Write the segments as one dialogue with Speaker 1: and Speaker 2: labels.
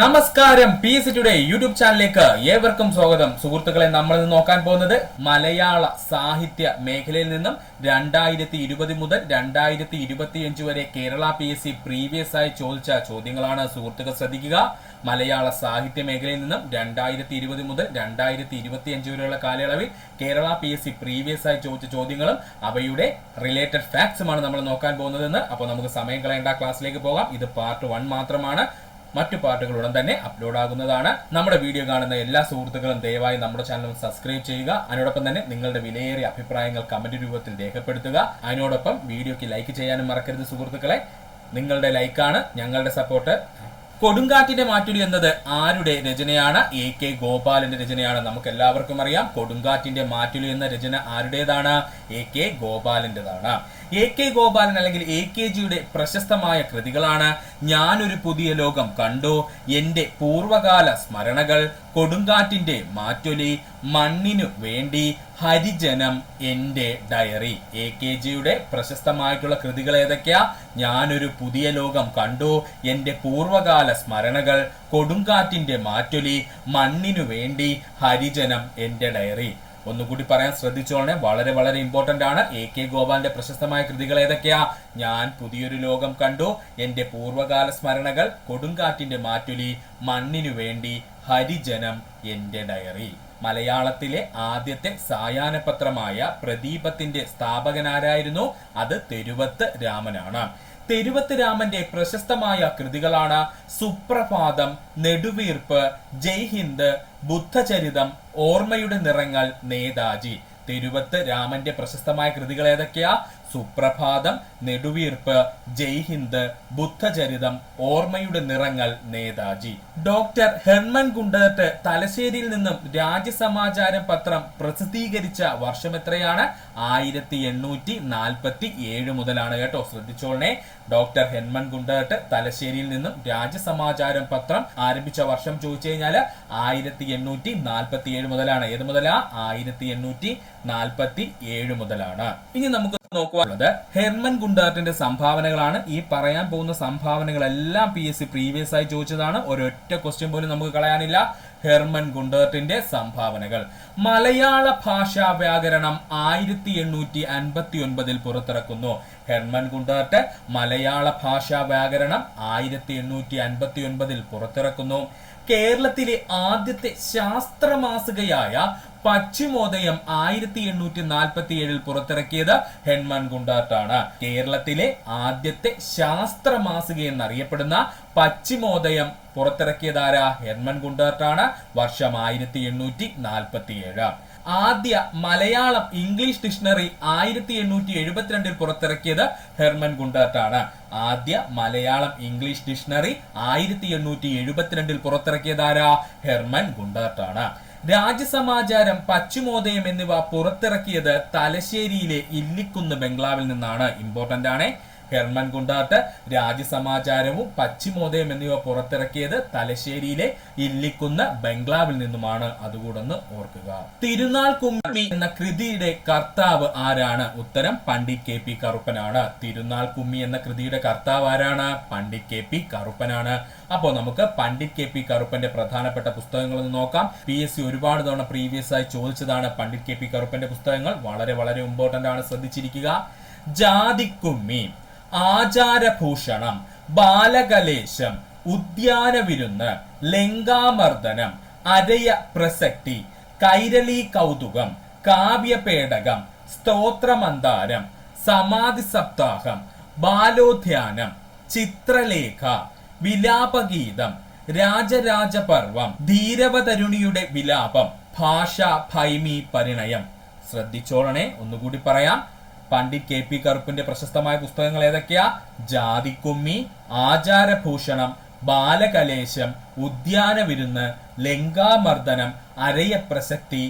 Speaker 1: നമസ്കാരം, P S C today YouTube ചാനലിലേക്ക് ഏവർക്കും സ്വാഗതം. സുഹൃത്തുക്കളെ, നമ്മൾ ഇന്ന് നോക്കാൻ പോകുന്നത് മലയാള സാഹിത്യ മേഖലയിൽ നിന്നും 2020 മുതൽ 2025 വരെ കേരള PSC പ്രീവിയസ് ആയി ചോദിച്ച ചോദ്യങ്ങളാണ്. സുഹൃത്തുക്കൾ ശ്രദ്ധിക്കുക, മലയാള സാഹിത്യ മേഖലയിൽ നിന്നും 2020 മുതൽ 2025 വരെയുള്ള കാലയളവിൽ കേരള PSC പ്രീവിയസ് ആയി ചോദിച്ച ചോദ്യങ്ങളും അവയുടെ റിലേറ്റഡ് ഫാക്ട്സുമാണ് നമ്മൾ നോക്കാൻ പോകുന്നതെന്ന്. അപ്പോൾ നമുക്ക് സമയം കളയേണ്ട, ക്ലാസ്സിലേക്ക് പോകാം. ഇത് പാർട്ട് 1 മാത്രമാണ്. മറ്റു പാർട്ടുകൾ ഉടൻ തന്നെ അപ്ലോഡ് ആകുന്നതാണ്. നമ്മുടെ വീഡിയോ കാണുന്ന എല്ലാ സുഹൃത്തുക്കളും ദയവായി നമ്മുടെ ചാനൽ സബ്സ്ക്രൈബ് ചെയ്യുക. അതിനോടൊപ്പം തന്നെ നിങ്ങളുടെ വിലയേറിയ അഭിപ്രായങ്ങൾ കമന്റ് രൂപത്തിൽ രേഖപ്പെടുത്തുക. അതിനോടൊപ്പം വീഡിയോക്ക് ലൈക്ക് ചെയ്യാനും മറക്കരുത് സുഹൃത്തുക്കളെ. നിങ്ങളുടെ ലൈക്കാണ് ഞങ്ങളുടെ സപ്പോർട്ട്. കൊടുങ്കാറ്റിന്റെ മാറ്റുലി എന്നത് ആരുടെ രചനയാണ്? AK ഗോപാലന്റെ രചനയാണ്. നമുക്ക് എല്ലാവർക്കും അറിയാം, കൊടുങ്കാറ്റിന്റെ മാറ്റുലി എന്ന രചന ആരുടേതാണ്? AK ഗോപാലന്റേതാണ്. AK ഗോപാലൻ അല്ലെങ്കിൽ AKGയുടെ പ്രശസ്തമായ കൃതികളാണ് ഞാനൊരു പുതിയ ലോകം കണ്ടു, എന്റെ പൂർവകാല സ്മരണകൾ, കൊടുങ്കാറ്റിന്റെ മാറ്റൊലി, മണ്ണിനു വേണ്ടി, ഹരിജനം, എന്റെ ഡയറി. AKGയുടെ പ്രശസ്തമായിട്ടുള്ള കൃതികൾ ഏതൊക്കെയാ? ഞാനൊരു പുതിയ ലോകം കണ്ടു, എന്റെ പൂർവകാല സ്മരണകൾ, കൊടുങ്കാറ്റിന്റെ മാറ്റൊലി, മണ്ണിനു വേണ്ടി, ഹരിജനം, എന്റെ ഡയറി. ഒന്നുകൂടി പറയാൻ ശ്രദ്ധിച്ചോളണേ, വളരെ വളരെ ഇമ്പോർട്ടന്റ് ആണ്. AK ഗോപാലന്റെ പ്രശസ്തമായ കൃതികൾ ഏതൊക്കെയാ? ഞാൻ പുതിയൊരു ലോകം കണ്ടു, എന്റെ പൂർവകാല സ്മരണകൾ, കൊടുങ്കാറ്റിന്റെ മാറ്റൊലി, മണ്ണിനു വേണ്ടി, ഹരിജനം, എന്റെ ഡയറി. മലയാളത്തിലെ ആദ്യത്തെ സായാഹ്ന പത്രമായ പ്രദീപത്തിന്റെ സ്ഥാപകനാരായിരുന്നു? അത് തെരുവത്ത് രാമനാണ്. തെരുവത്ത് രാമന്റെ പ്രശസ്തമായ കൃതികളാണ് സുപ്രഭാതം, നെടുവീർപ്പ്, ജയ് ഹിന്ദ്, ബുദ്ധചരിതം, ഓർമ്മയുടെ നിറങ്ങൾ, നേതാജി. തെരുവത്ത് രാമന്റെ പ്രശസ്തമായ കൃതികൾ ഏതൊക്കെയാ? സുപ്രഭാതം, നെടുവീർപ്പ്, ജയ് ഹിന്ദ്, ബുദ്ധചരിതം, ഓർമ്മയുടെ നിറങ്ങൾ, നേതാജി. ഡോക്ടർ ഹെർമൻ ഗുണ്ടർട്ട് തലശ്ശേരിയിൽ നിന്നും രാജ്യസമാചാരം പത്രം പ്രസിദ്ധീകരിച്ച വർഷം എത്രയാണ്? 1847 മുതലാണ് കേട്ടോ, ശ്രദ്ധിച്ചോളണേ. ഡോക്ടർ ഹെർമൻ ഗുണ്ടർട്ട് തലശ്ശേരിയിൽ നിന്നും രാജ്യസമാചാരം പത്രം ആരംഭിച്ച വർഷം ചോദിച്ചു കഴിഞ്ഞാല് 1847 മുതലാണ്. ഏത് മുതലാ? 1847 മുതലാണ്. ഇനി നമുക്ക് നോക്കുവാനുള്ളത് ഹെർമൻ ഗുണ്ടർട്ടിന്റെ സംഭാവനകളാണ്. ഈ പറയാൻ പോകുന്ന സംഭാവനകളെല്ലാം PSC പ്രീവിയസ് ആയി ചോദിച്ചതാണ്. ഒരൊറ്റ ക്വസ്റ്റ്യൻ പോലും നമുക്ക് കളയാനില്ല. ഹെർമൻ ഗുണ്ടർട്ടിന്റെ സംഭാവനകൾ: മലയാള ഭാഷാ വ്യാകരണം 1859 പുറത്തിറക്കുന്നു. ഹെർമൻ ഗുണ്ടർട്ട് മലയാള ഭാഷാ വ്യാകരണം 1859 പുറത്തിറക്കുന്നു. കേരളത്തിലെ ആദ്യത്തെ ശാസ്ത്രമാസികയായ പശ്ചിമോദയം 1847 പുറത്തിറക്കിയത് ഹെർമൻ ഗുണ്ടർട്ടാണ്. കേരളത്തിലെ ആദ്യത്തെ ശാസ്ത്ര മാസിക എന്നറിയപ്പെടുന്ന പശ്ചിമോദയം പുറത്തിറക്കിയതാരാ? ഹെർമൻ ഗുണ്ടർട്ടാണ്. വർഷം 1847. ആദ്യ മലയാളം ഇംഗ്ലീഷ് ഡിക്ഷണറി 1872 പുറത്തിറക്കിയത് ഹെർമൻ ഗുണ്ടർട്ടാണ്. ആദ്യ Malayalam English dictionary 1872 പുറത്തിറക്കിയതാരാ? Hermann ഗുണ്ടർട്ടാണ്. Rajyasamacharam, പശ്ചിമോദയം എന്നിവ പുറത്തിറക്കിയത് തലശ്ശേരിയിലെ ഇല്ലിക്കുന്ന് ബംഗ്ലാവിൽ നിന്നാണ്. ഇമ്പോർട്ടന്റ് ആണ്. ഹെർമൻ ഗുണ്ടർട്ട് രാജ്യസമാചാരവും പശ്ചിമോദയം എന്നിവ പുറത്തിറക്കിയത് തലശ്ശേരിയിലെ ഇല്ലിക്കുന്ന് ബംഗ്ലാവിൽ നിന്നുമാണ്. അതുകൂടൊന്ന് ഓർക്കുക. തിരുനാൾ കുമ്മി എന്ന കൃതിയുടെ കർത്താവ് ആരാണ്? ഉത്തരം പണ്ഡിറ്റ് KP കറുപ്പനാണ്. തിരുനാൾ കുമ്മി എന്ന കൃതിയുടെ കർത്താവ് ആരാണ്? പണ്ഡിറ്റ് KP കറുപ്പനാണ്. അപ്പോൾ നമുക്ക് പണ്ഡിറ്റ് KP കറുപ്പന്റെ പ്രധാനപ്പെട്ട പുസ്തകങ്ങൾ നോക്കാം. PSC ഒരുപാട് തവണ പ്രീവിയസ് ആയി ചോദിച്ചതാണ് പണ്ഡിറ്റ് KP കറുപ്പന്റെ പുസ്തകങ്ങൾ. വളരെ വളരെ ഇമ്പോർട്ടന്റ് ആണ്, ശ്രദ്ധിച്ചിരിക്കുക. ജാതിക്കുമ്മി, ആചാരഭൂഷണം, ബാലകലേശം, ഉദ്യാനവിരുന്ന്, ലങ്കാമർദ്ദനം, അരയ പ്രസക്തി, കൈരളി കൗതുകം, കാവ്യപേടകം, സ്തോത്രമന്ദാരം, സമാധി സപ്താഹം, ബാലോദ്യാനം, ചിത്രലേഖ, വിലാപഗീതം, രാജരാജപർവം, ധീരവതരുണിയുടെ വിലാപം, ഭാഷ ഭൈമി പരിണയം. ശ്രദ്ധിച്ചോളണേ, ഒന്നുകൂടി പറയാം. പണ്ഡിറ്റ് KP കറുപ്പിന്റെ പ്രശസ്തമായ പുസ്തകങ്ങൾ ഏതൊക്കെയാ? ജാതിക്കുമ്മി, ആചാരഭൂഷണം, ബാലകലേശം, ഉദ്യാനവിരുന്ന്, ലങ്കാമർദ്ദനം, അരയപ്രസക്തി,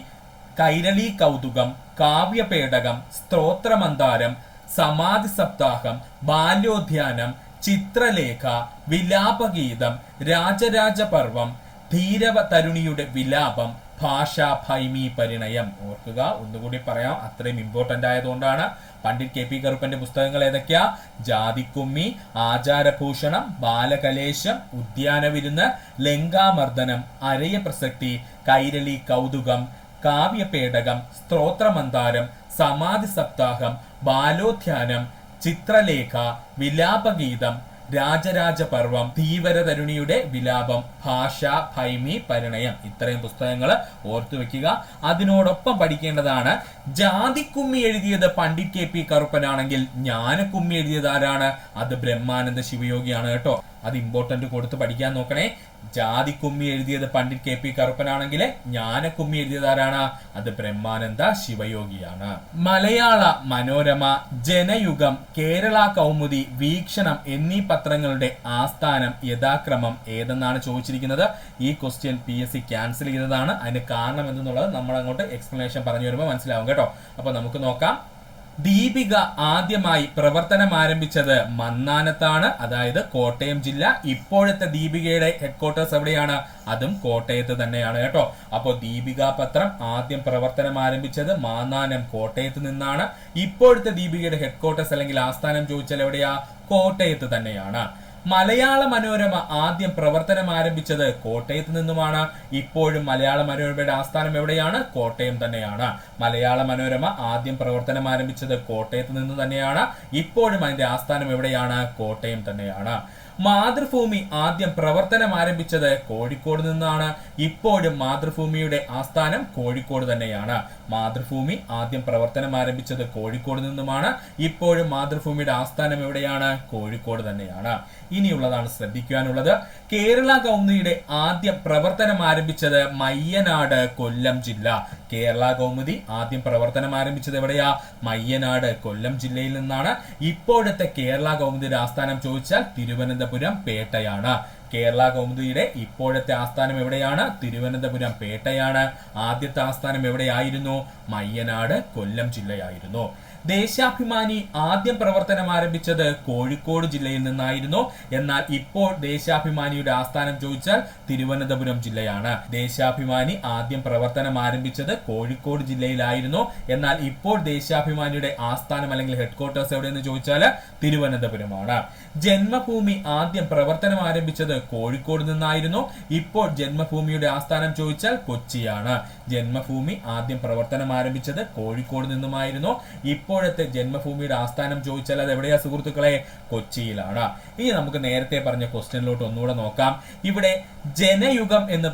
Speaker 1: കൈരളി കൗതുകം, കാവ്യപേടകം, സ്തോത്രമന്ദാരം, സമാധി സപ്താഹം, ബാല്യോദ്യാനം, ചിത്രലേഖ, വിലാപഗീതം, രാജരാജപർവം, ധീരവതരുണിയുടെ വിലാപം, ഭാഷാ ഭൈമി പരിണയം. ഓർക്കുക, ഒന്നുകൂടി പറയാം, അത്രയും ഇമ്പോർട്ടന്റ് ആയതുകൊണ്ടാണ്. പണ്ഡിറ്റ് കെ പി കറുപ്പന്റെ പുസ്തകങ്ങൾ ഏതൊക്കെയാ? ജാതിക്കുമ്മി, ആചാരഭൂഷണം, ബാലകലേശം, ഉദ്യാനവിരുന്ന്, ലങ്കാമർദ്ദനം, അരയ പ്രസക്തി, കൈരളി കൗതുകം, കാവ്യപേടകം, സ്ത്രോത്രമന്താരം, സമാധി സപ്താഹം, ബാലോധ്യാനം, ചിത്രലേഖ, വിലാപഗീതം, രാജരാജപർവം, ധീവരതരുണിയുടെ വിലാപം, ഭാഷ ഭൈമി പരിണയം. ഇത്രയും പുസ്തകങ്ങൾ ഓർത്തു വെക്കുക. അതിനോടൊപ്പം പഠിക്കേണ്ടതാണ്, ജാതിക്കുമ്മി എഴുതിയത് പണ്ഡിറ്റ് കെ പി കറുപ്പനാണെങ്കിൽ ജ്ഞാനക്കുമ്മി എഴുതിയത് ആരാണ്? അത് ബ്രഹ്മാനന്ദ ശിവയോഗിയാണ് കേട്ടോ. അത് ഇമ്പോർട്ടന്റ് കൊടുത്ത് പഠിക്കാൻ നോക്കണേ. ജാതിക്കുമ്മി എഴുതിയത് പണ്ഡിറ്റ് കെ പി കറുപ്പനാണെങ്കിൽ ജ്ഞാനക്കുമ്മി എഴുതിയത് ആരാണ്? അത് ബ്രഹ്മാനന്ദ ശിവയോഗിയാണ്. മലയാള മനോരമ, ജനയുഗം, കേരള കൗമുദി, വീക്ഷണം എന്നീ പത്രങ്ങളുടെ ആസ്ഥാനം യഥാക്രമം ഏതെന്നാണ് ചോദിച്ചിരിക്കുന്നത്. ഈ ക്വസ്റ്റ്യൻ PSC ക്യാൻസൽ ചെയ്തതാണ്. അതിന് കാരണം എന്തെന്നുള്ളത് നമ്മൾ അങ്ങോട്ട് എക്സ്പ്ലനേഷൻ പറഞ്ഞു വരുമ്പോൾ മനസ്സിലാവും കേട്ടോ. അപ്പൊ നമുക്ക് നോക്കാം. ദീപിക ആദ്യമായി പ്രവർത്തനം ആരംഭിച്ചത് മന്നാനത്താണ്, അതായത് കോട്ടയം ജില്ല. ഇപ്പോഴത്തെ ദീപികയുടെ ഹെഡ്ക്വാർട്ടേഴ്സ് എവിടെയാണ്? അതും കോട്ടയത്ത് തന്നെയാണ് കേട്ടോ. അപ്പോൾ ദീപിക പത്രം ആദ്യം പ്രവർത്തനം ആരംഭിച്ചത് മാന്നാനം, കോട്ടയത്ത് നിന്നാണ്. ഇപ്പോഴത്തെ ദീപികയുടെ ഹെഡ്ക്വാർട്ടേഴ്സ് അല്ലെങ്കിൽ ആസ്ഥാനം ചോദിച്ചാൽ എവിടെയാ? കോട്ടയത്ത് തന്നെയാണ്. മലയാള മനോരമ ആദ്യം പ്രവർത്തനം ആരംഭിച്ചത് കോട്ടയത്ത് നിന്നുമാണ്. ഇപ്പോഴും മലയാള മനോരമയുടെ ആസ്ഥാനം എവിടെയാണ്? കോട്ടയം തന്നെയാണ്. മലയാള മനോരമ ആദ്യം പ്രവർത്തനം ആരംഭിച്ചത് കോട്ടയത്ത് നിന്ന് തന്നെയാണ്. ഇപ്പോഴും അതിന്റെ ആസ്ഥാനം എവിടെയാണ്? കോട്ടയം തന്നെയാണ്. മാതൃഭൂമി ആദ്യം പ്രവർത്തനം ആരംഭിച്ചത് കോഴിക്കോട് നിന്നാണ്. ഇപ്പോഴും മാതൃഭൂമിയുടെ ആസ്ഥാനം കോഴിക്കോട് തന്നെയാണ്. മാതൃഭൂമി ആദ്യം പ്രവർത്തനം ആരംഭിച്ചത് കോഴിക്കോട് നിന്നുമാണ്. ഇപ്പോഴും മാതൃഭൂമിയുടെ ആസ്ഥാനം എവിടെയാണ്? കോഴിക്കോട് തന്നെയാണ്. ഇനിയുള്ളതാണ് ശ്രദ്ധിക്കാനുള്ളത്. കേരള കൗമുദിയുടെ ആദ്യം പ്രവർത്തനം ആരംഭിച്ചത് മയ്യനാട്, കൊല്ലം ജില്ല. കേരള കൗമുദി ആദ്യം പ്രവർത്തനം ആരംഭിച്ചത് എവിടെയാ? മയ്യനാട്, കൊല്ലം ജില്ലയിൽ നിന്നാണ്. ഇപ്പോഴത്തെ കേരള കൗമുദിയുടെ ആസ്ഥാനം ചോദിച്ചാൽ തിരുവനന്തപുരം, പേട്ടയാണ്. കേരള കൗമുദിയുടെ ഇപ്പോഴത്തെ ആസ്ഥാനം എവിടെയാണ്? തിരുവനന്തപുരം, പേട്ടയാണ്. ആദ്യത്തെ ആസ്ഥാനം എവിടെയായിരുന്നു? മയ്യനാട്, കൊല്ലം ജില്ലയായിരുന്നു. ദേശാഭിമാനി ആദ്യം പ്രവർത്തനം ആരംഭിച്ചത് കോഴിക്കോട് ജില്ലയിൽ നിന്നായിരുന്നു. എന്നാൽ ഇപ്പോൾ ദേശാഭിമാനിയുടെ ആസ്ഥാനം ചോദിച്ചാൽ തിരുവനന്തപുരം ജില്ലയാണ്. ദേശാഭിമാനി ആദ്യം പ്രവർത്തനം ആരംഭിച്ചത് കോഴിക്കോട് ജില്ലയിലായിരുന്നു. എന്നാൽ ഇപ്പോൾ ദേശാഭിമാനിയുടെ ആസ്ഥാനം അല്ലെങ്കിൽ ഹെഡ്ക്വാർട്ടേഴ്സ് എവിടെയെന്ന് ചോദിച്ചാൽ തിരുവനന്തപുരമാണ്. ജന്മഭൂമി ആദ്യം പ്രവർത്തനം ആരംഭിച്ചത് കോഴിക്കോട് നിന്നായിരുന്നു. ഇപ്പോൾ ജന്മഭൂമിയുടെ ആസ്ഥാനം ചോദിച്ചാൽ കൊച്ചിയാണ്. ജന്മഭൂമി ആദ്യം പ്രവർത്തനം ആരംഭിച്ചത് കോഴിക്കോട് നിന്നുമായിരുന്നു. ഇപ്പോഴത്തെ ജന്മഭൂമിയുടെ ആസ്ഥാനം ചോദിച്ചാൽ അത് എവിടെയാ സുഹൃത്തുക്കളെ? കൊച്ചിയിലാണ്. ഇനി നമുക്ക് നേരത്തെ പറഞ്ഞ ക്വസ്റ്റ്യനിലോട്ട് ഒന്നുകൂടെ നോക്കാം. ഇവിടെ ജനയുഗം എന്ന്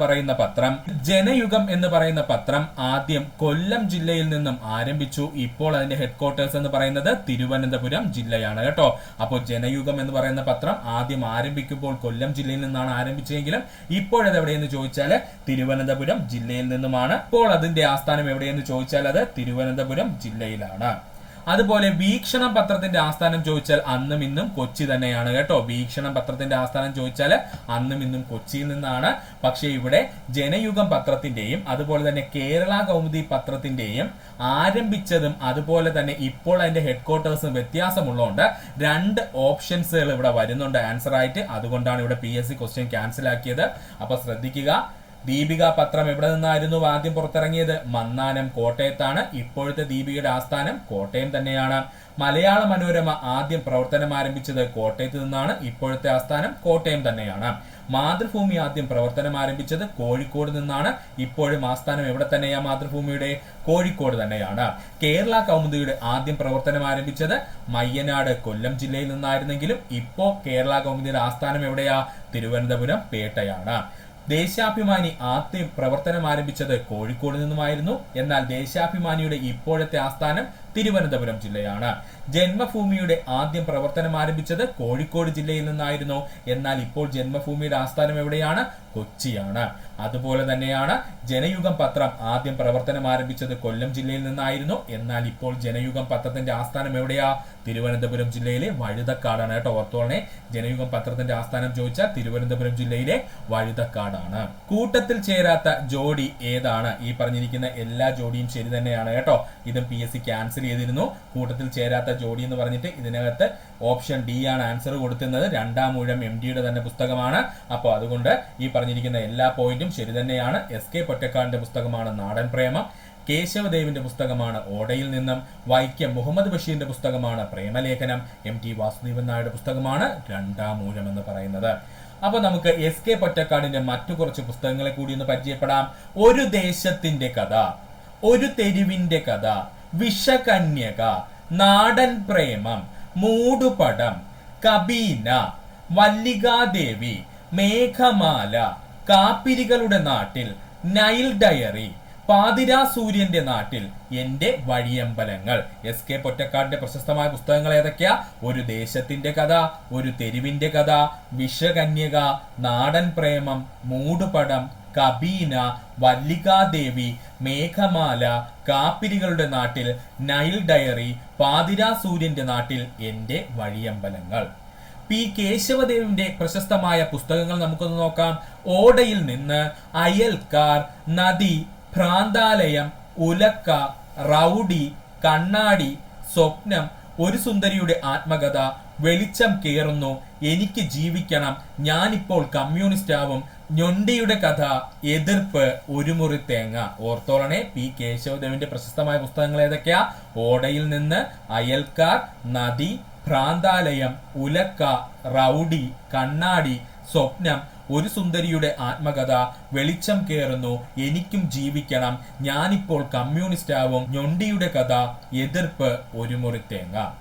Speaker 1: പറയുന്ന പത്രം ആദ്യം കൊല്ലം ജില്ലയിൽ നിന്നും ആരംഭിച്ചു. ഇപ്പോൾ അതിന്റെ ഹെഡ്ക്വാർട്ടേഴ്സ് എന്ന് പറയുന്നത് തിരുവനന്തപുരം ജില്ലയാണ് കേട്ടോ. അപ്പോൾ ജനയുഗം എന്ന് പറയുന്ന പത്രം ആദ്യം ആരംഭിക്കുമ്പോൾ കൊല്ലം ജില്ലയിൽ നിന്നാണ് ആരംഭിച്ചതെങ്കിലും ഇപ്പോഴത് എവിടെയെന്ന് ചോദിച്ചാൽ തിരുവനന്തപുരം ജില്ലയിൽ നിന്നുമാണ്. ഇപ്പോൾ അതിന്റെ ആസ്ഥാനം എവിടെയെന്ന് ചോദിച്ചാൽ അത് തിരുവനന്തപുരം ജില്ലയിലാണ്. അതുപോലെ വീക്ഷണം പത്രത്തിന്റെ ആസ്ഥാനം ചോദിച്ചാൽ അന്നും ഇന്നും കൊച്ചി തന്നെയാണ് കേട്ടോ. വീക്ഷണം പത്രത്തിന്റെ ആസ്ഥാനം ചോദിച്ചാൽ അന്നും ഇന്നും കൊച്ചിയിൽ നിന്നാണ്. പക്ഷേ ഇവിടെ ജനയുഗം പത്രത്തിന്റെയും അതുപോലെ തന്നെ കേരള കൗമുദി പത്രത്തിന്റെയും ആരംഭിച്ചതും അതുപോലെ തന്നെ ഇപ്പോൾ അതിന്റെ ഹെഡ്ക്വാർട്ടേഴ്സും വ്യത്യാസമുള്ളതുകൊണ്ട് രണ്ട് ഓപ്ഷൻസുകൾ ഇവിടെ വരുന്നുണ്ട് ആൻസർ ആയിട്ട്. അതുകൊണ്ടാണ് ഇവിടെ PSC ക്വസ്റ്റ്യൻ ക്യാൻസൽ ആക്കിയത്. അപ്പൊ ശ്രദ്ധിക്കുക. ദീപിക പത്രം എവിടെ നിന്നായിരുന്നു ആദ്യം പുറത്തിറങ്ങിയത്? മന്നാനം, കോട്ടയത്താണ്. ഇപ്പോഴത്തെ ദീപികയുടെ ആസ്ഥാനം കോട്ടയം തന്നെയാണ്. മലയാള മനോരമ ആദ്യം പ്രവർത്തനം ആരംഭിച്ചത് കോട്ടയത്ത് നിന്നാണ്. ഇപ്പോഴത്തെ ആസ്ഥാനം കോട്ടയം തന്നെയാണ്. മാതൃഭൂമി ആദ്യം പ്രവർത്തനം ആരംഭിച്ചത് കോഴിക്കോട് നിന്നാണ്. ഇപ്പോഴും ആസ്ഥാനം എവിടെ തന്നെയാ? മാതൃഭൂമിയുടെ കോഴിക്കോട് തന്നെയാണ്. കേരള കൗമുദിയുടെ ആദ്യം പ്രവർത്തനം ആരംഭിച്ചത് മയ്യനാട്, കൊല്ലം ജില്ലയിൽ നിന്നായിരുന്നെങ്കിലും ഇപ്പോൾ കേരള കൗമുദിയുടെ ആസ്ഥാനം എവിടെയാ? തിരുവനന്തപുരം, പേട്ടയാണ്. ദേശാഭിമാനി ആദ്യം പ്രവർത്തനം ആരംഭിച്ചത് കോഴിക്കോട് നിന്നുമായിരുന്നു. എന്നാൽ ദേശാഭിമാനിയുടെ ഇപ്പോഴത്തെ ആസ്ഥാനം തിരുവനന്തപുരം ജില്ലയാണ്. ജന്മഭൂമിയുടെ ആദ്യം പ്രവർത്തനം ആരംഭിച്ചത് കോഴിക്കോട് ജില്ലയിൽ നിന്നായിരുന്നു. എന്നാൽ ഇപ്പോൾ ജന്മഭൂമിയുടെ ആസ്ഥാനം എവിടെയാണ്? കൊച്ചിയാണ്. അതുപോലെ തന്നെയാണ് ജനയുഗം പത്രം ആദ്യം പ്രവർത്തനം ആരംഭിച്ചത് കൊല്ലം ജില്ലയിൽ നിന്നായിരുന്നു. എന്നാൽ ഇപ്പോൾ ജനയുഗം പത്രത്തിന്റെ ആസ്ഥാനം എവിടെയാ? തിരുവനന്തപുരം ജില്ലയിലെ വഴുതക്കാടാണ് കേട്ടോ. ഓർത്തോളനെ, ജനയുഗം പത്രത്തിന്റെ ആസ്ഥാനം ചോദിച്ചാൽ തിരുവനന്തപുരം ജില്ലയിലെ വഴുതക്കാടാണ്. കൂട്ടത്തിൽ ചേരാത്ത ജോഡി ഏതാണ്? ഈ പറഞ്ഞിരിക്കുന്ന എല്ലാ ജോഡിയും ശരി തന്നെയാണ് കേട്ടോ. ഇതും PSC ക്യാൻസൽ ക്യാൻസൽ ചെയ്തിരുന്നു. കൂട്ടത്തിൽ ചേരാത്ത ജോഡി എന്ന് പറഞ്ഞിട്ട് ഇതിനകത്ത് ഓപ്ഷൻ ഡി ആണ് ആൻസർ കൊടുക്കുന്നത്. രണ്ടാം ഊഴം MD യുടെ തന്നെ പുസ്തകമാണ്. അപ്പോൾ അതുകൊണ്ട് ഈ പറഞ്ഞിരിക്കുന്ന എല്ലാ പോയിന്റും ശരി തന്നെയാണ്. SK പൊറ്റക്കാടിന്റെ പുസ്തകമാണ് നാടൻ പ്രേമം. കേശവദേവിന്റെ പുസ്തകമാണ് ഓടയിൽ നിന്നും. വൈക്കം മുഹമ്മദ് ബഷീറിന്റെ പുസ്തകമാണ് പ്രേമലേഖനം. MT വാസുദേവൻ നായരുടെ പുസ്തകമാണ് രണ്ടാം ഊഴം എന്ന് പറയുന്നത്. അപ്പൊ നമുക്ക് SK പൊറ്റക്കാടിന്റെ മറ്റു കുറച്ച് പുസ്തകങ്ങളെ കൂടി ഒന്ന് പരിചയപ്പെടാം. ഒരു ദേശത്തിന്റെ കഥ, ഒരു തെരുവിന്റെ കഥ, വിഷകന്യക, നാടൻ പ്രേമം, മൂടുപടം, കബീന, വല്ലികാദേവി, മേഘമാല, കാപ്പിരികളുടെ നാട്ടിൽ, നൈൽ ഡയറി, പാതിരാ സൂര്യന്റെ നാട്ടിൽ, എന്റെ വഴിയമ്പലങ്ങൾ. SK പൊറ്റക്കാടിന്റെ പ്രശസ്തമായ പുസ്തകങ്ങൾ ഏതൊക്കെയാ? ഒരു ദേശത്തിന്റെ കഥ, ഒരു തെരുവിന്റെ കഥ, വിഷകന്യക, നാടൻ പ്രേമം, മൂടുപടം, കബീന, വല്ലികാദേവി, മേഘമാല, കാപ്പിരികളുടെ നാട്ടിൽ, നൈൽ ഡയറി, പാതിരാ സൂര്യന്റെ നാട്ടിൽ, എന്റെ വഴിയമ്പലങ്ങൾ. P. കേശവദേവിന്റെ പ്രശസ്തമായ പുസ്തകങ്ങൾ നമുക്കൊന്ന് നോക്കാം. ഓടയിൽ നിന്ന്, അയൽക്കാർ, നദി, ഭ്രാന്താലയം, ഉലക്ക, റൗഡി, കണ്ണാടി, സ്വപ്നം, ഒരു സുന്ദരിയുടെ ആത്മകഥ, വെളിച്ചം കേറുന്നു, എനിക്ക് ജീവിക്കണം, ഞാനിപ്പോൾ കമ്മ്യൂണിസ്റ്റ് ആവും, ഞൊണ്ടിയുടെ കഥ, എതിർപ്പ്, ഒരു മുറി തേങ്ങ. ഓർത്തോളണേ, P. കേശവദേവിന്റെ പ്രശസ്തമായ പുസ്തകങ്ങൾ ഏതൊക്കെയാ? ഓടയിൽ നിന്ന്, അയൽക്കാർ, നദി, ഭ്രാന്താലയം, ഉലക്ക, റൗഡി, കണ്ണാടി, സ്വപ്നം, ഒരു സുന്ദരിയുടെ ആത്മകഥ, വെളിച്ചം കേറുന്നു, എനിക്കും ജീവിക്കണം, ഞാനിപ്പോൾ കമ്മ്യൂണിസ്റ്റ് ആവും, ഞൊണ്ടിയുടെ കഥ, എതിർപ്പ്, ഒരു മുറി തേങ്ങ.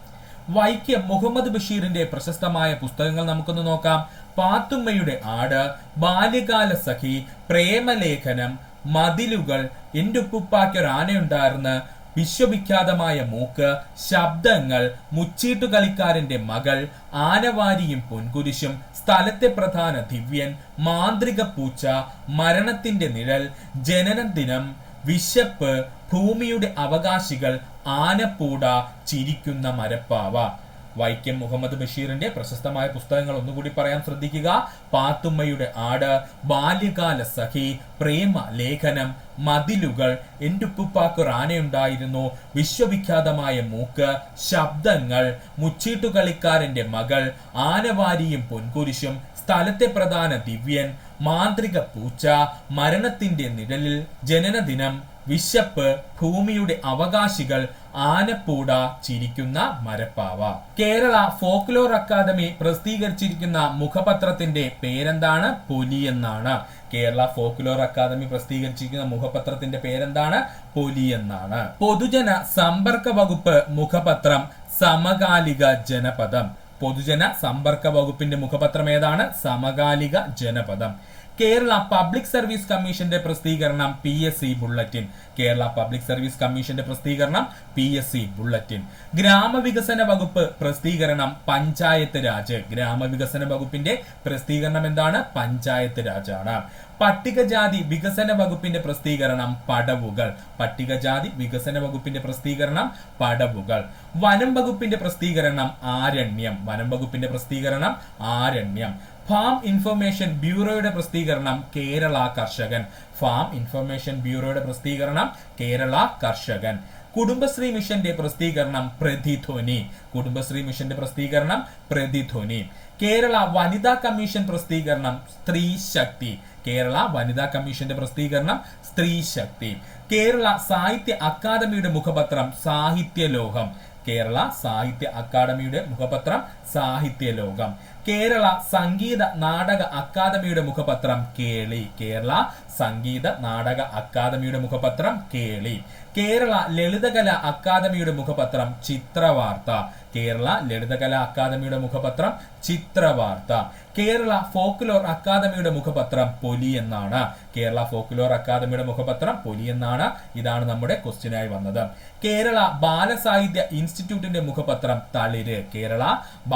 Speaker 1: വൈക്കം മുഹമ്മദ് ബഷീറിന്റെ പ്രശസ്തമായ പുസ്തകങ്ങൾ നമുക്കൊന്ന് നോക്കാം. പാത്തുമ്മയുടെ ആട്, ബാല്യകാല സഖി, പ്രേമലേഖനം, മതിലുകൾ, എന്റെ ഉപ്പുപ്പാക്കൊരാനയുണ്ടായിരുന്നു, വിശ്വവിഖ്യാതമായ മൂക്ക്, ശബ്ദങ്ങൾ, മുച്ചീട്ടു കളിക്കാരന്റെ മകൾ, ആനവാരിയും പൊൻകുരിശും, സ്ഥലത്തെ പ്രധാന ദിവ്യൻ, മാന്ത്രിക പൂച്ച, മരണത്തിന്റെ നിഴൽ, ജനനദിനം, വിശപ്പ്, ഭൂമിയുടെ അവകാശികൾ, ആനപ്പൂട, ചിരിക്കുന്ന മരപ്പാവ. വൈക്കം മുഹമ്മദ് ബഷീറിന്റെ പ്രശസ്തമായ പുസ്തകങ്ങൾ ഒന്നുകൂടി പറയാൻ ശ്രദ്ധിക്കുക. പാത്തുമ്മയുടെ ആട്, ബാല്യകാല സഖി, പ്രേമ ലേഖനം, മതിലുകൾ, എന്റെ ഉപ്പുപ്പാക്കൊരാനയുണ്ടായിരുന്നു, വിശ്വവിഖ്യാതമായ മൂക്ക്, ശബ്ദങ്ങൾ, മുച്ചീട്ടുകളിക്കാരന്റെ മകൾ, ആനവാരിയും പൊൻകുരിശും, സ്ഥലത്തെ പ്രധാന ദിവ്യൻ, മാന്ത്രിക പൂച്ച, മരണത്തിന്റെ നിഴലിൽ, ജനനദിനം, വിശപ്പ്, ഭൂമിയുടെ അവകാശികൾ, ആനപ്പൂട, ചിരിക്കുന്ന മരപ്പാവ. കേരള ഫോക്ലോർ അക്കാദമി പ്രസിദ്ധീകരിച്ചിരിക്കുന്ന മുഖപത്രത്തിന്റെ പേരെന്താണ്? പൊലി എന്നാണ്. കേരള ഫോക്ലോർ അക്കാദമി പ്രസിദ്ധീകരിച്ചിരിക്കുന്ന മുഖപത്രത്തിന്റെ പേരെന്താണ്? പൊലി എന്നാണ്. പൊതുജന സമ്പർക്ക വകുപ്പ് മുഖപത്രം സമകാലിക ജനപദം. പൊതുജന സമ്പർക്ക വകുപ്പിന്റെ മുഖപത്രം ഏതാണ്? സമകാലിക ജനപദം. കേരള പബ്ലിക് സർവീസ് കമ്മീഷന്റെ പ്രസിദ്ധീകരണം PSC bulletin. Kerala public service കമ്മീഷന്റെ പ്രസിദ്ധീകരണം PSC ബുള്ളറ്റിൻ. ഗ്രാമവികസന വകുപ്പ് പ്രസിദ്ധീകരണം പഞ്ചായത്ത് രാജ്. ഗ്രാമവികസന വകുപ്പിന്റെ പ്രസിദ്ധീകരണം എന്താണ്? പഞ്ചായത്ത് രാജാണ്. പട്ടികജാതി വികസന വകുപ്പിന്റെ പ്രസിദ്ധീകരണം പടവുകൾ. പട്ടികജാതി വികസന വകുപ്പിന്റെ പ്രസിദ്ധീകരണം പടവുകൾ. വനം വകുപ്പിന്റെ പ്രസിദ്ധീകരണം ആരണ്യം. വനം വകുപ്പിന്റെ പ്രസിദ്ധീകരണം ആരണ്യം. ഫാം ഇൻഫർമേഷൻ ബ്യൂറോയുടെ പ്രസിദ്ധീകരണം കേരള കർഷകൻ. ഫാം ഇൻഫർമേഷൻ ബ്യൂറോയുടെ പ്രസിദ്ധീകരണം കേരള കർഷകൻ. കുടുംബശ്രീ മിഷന്റെ പ്രസിദ്ധീകരണം പ്രതിധ്വനി. കുടുംബശ്രീ മിഷന്റെ പ്രസിദ്ധീകരണം പ്രതിധ്വനി. കേരള വനിതാ കമ്മീഷൻ പ്രസിദ്ധീകരണം സ്ത്രീ ശക്തി. കേരള വനിതാ കമ്മീഷന്റെ പ്രസിദ്ധീകരണം സ്ത്രീ ശക്തി. കേരള സാഹിത്യ അക്കാദമിയുടെ മുഖപത്രം സാഹിത്യലോകം. കേരള സാഹിത്യ അക്കാദമിയുടെ മുഖപത്രം സാഹിത്യലോകം. കേരള സംഗീത നാടക അക്കാദമിയുടെ മുഖപത്രം കേളി. കേരള സംഗീത നാടക അക്കാദമിയുടെ മുഖപത്രം കേളി. കേരള ലളിതകല അക്കാദമിയുടെ മുഖപത്രം ചിത്രവാർത്ത. കേരള ലളിതകല അക്കാദമിയുടെ മുഖപത്രം ചിത്രവാർത്ത. കേരള ഫോക്ലോർ അക്കാദമിയുടെ മുഖപത്രം പൊലി എന്നാണ്. കേരള ഫോക്ലോർ അക്കാദമിയുടെ മുഖപത്രം പൊലി എന്നാണ്. ഇതാണ് നമ്മുടെ ക്വസ്റ്റ്യനായി വന്നത്. കേരള ബാലസാഹിത്യ ഇൻസ്റ്റിറ്റ്യൂട്ടിന്റെ മുഖപത്രം തളിര്. കേരള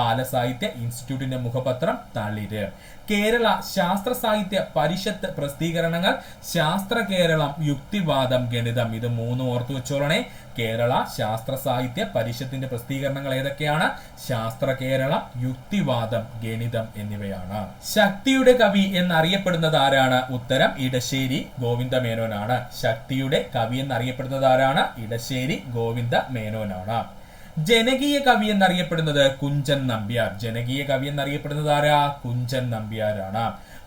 Speaker 1: ബാലസാഹിത്യ ഇൻസ്റ്റിറ്റ്യൂട്ടിന്റെ മുഖപത്രം തളിര്. കേരള ശാസ്ത്ര സാഹിത്യ പരിഷത്ത് പ്രസിദ്ധീകരണങ്ങൾ ശാസ്ത്ര കേരളം, യുക്തിവാദം, ഗണിതം. ഇത് മൂന്ന് ഓർത്തു വെച്ചോളണേ. കേരള ശാസ്ത്ര സാഹിത്യ പരിഷത്തിന്റെ പ്രസിദ്ധീകരണങ്ങൾ ഏതൊക്കെയാണ്? ശാസ്ത്ര കേരളം, യുക്തിവാദം, ഗണിതം എന്നിവയാണ്. ശക്തിയുടെ കവി എന്നറിയപ്പെടുന്നത് ആരാണ്? ഉത്തരം ഇടശ്ശേരി ഗോവിന്ദ മേനോനാണ്. ശക്തിയുടെ കവി എന്നറിയപ്പെടുന്നത് ആരാണ്? ഇടശ്ശേരി ഗോവിന്ദ മേനോനാണ്. ജനകീയ കവി എന്നറിയപ്പെടുന്നത് കുഞ്ചൻ നമ്പ്യാർ. ജനകീയ കവി എന്നറിയപ്പെടുന്നത് ആരാ? കുഞ്ചൻ നമ്പ്യാരാണ്.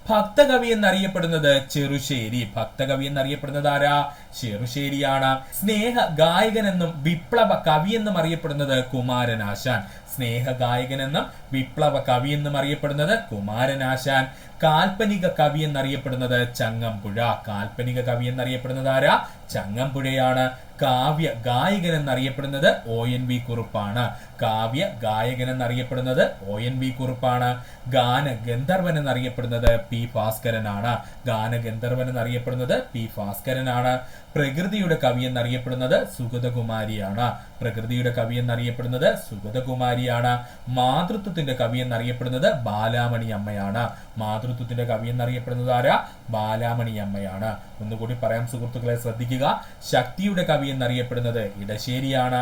Speaker 1: ഭക്തകവി എന്നറിയപ്പെടുന്നത് ചെറുശ്ശേരി. ഭക്തകവി എന്നറിയപ്പെടുന്നത് ആരാ? ചെറുശ്ശേരിയാണ്. സ്നേഹ ഗായകൻ എന്നും വിപ്ലവ കവി എന്നും അറിയപ്പെടുന്നത് കുമാരനാശാൻ. സ്നേഹ ഗായകൻ എന്നും വിപ്ലവ കവി എന്നും അറിയപ്പെടുന്നത് കുമാരനാശാൻ. കാൽപ്പനിക കവി എന്നറിയപ്പെടുന്നത് ചങ്ങമ്പുഴ. കാൽപ്പനിക കവി എന്നറിയപ്പെടുന്നത് ആരാ? ചങ്ങമ്പുഴയാണ്. കാവ്യ ഗായകൻ എന്നറിയപ്പെടുന്നത് ONV കുറുപ്പാണ്. കാവ്യ ഗായകൻ എന്നറിയപ്പെടുന്നത് ONV കുറുപ്പാണ്. ഗാന ഗന്ധർവൻ എന്നറിയപ്പെടുന്നത് P ഭാസ്കരനാണ്. ഗാന ഗന്ധർവൻ എന്നറിയപ്പെടുന്നത് P ഭാസ്കരനാണ്. പ്രകൃതിയുടെ കവി എന്നറിയപ്പെടുന്നത് സുഗതകുമാരിയാണ്. പ്രകൃതിയുടെ കവി എന്നറിയപ്പെടുന്നത് സുഗതകുമാരിയാണ്. മാതൃത്വത്തിന്റെ കവി എന്നറിയപ്പെടുന്നത് ബാലാമണി അമ്മയാണ്. മാതൃത്വത്തിന്റെ കവി എന്നറിയപ്പെടുന്നത് ആരാ? ബാലാമണി അമ്മയാണ്. ഒന്നുകൂടി പറയാം സുഹൃത്തുക്കളെ, ശ്രദ്ധിക്കുക. ശക്തിയുടെ കവി എന്നറിയപ്പെടുന്നത് ഇടശ്ശേരിയാണ്.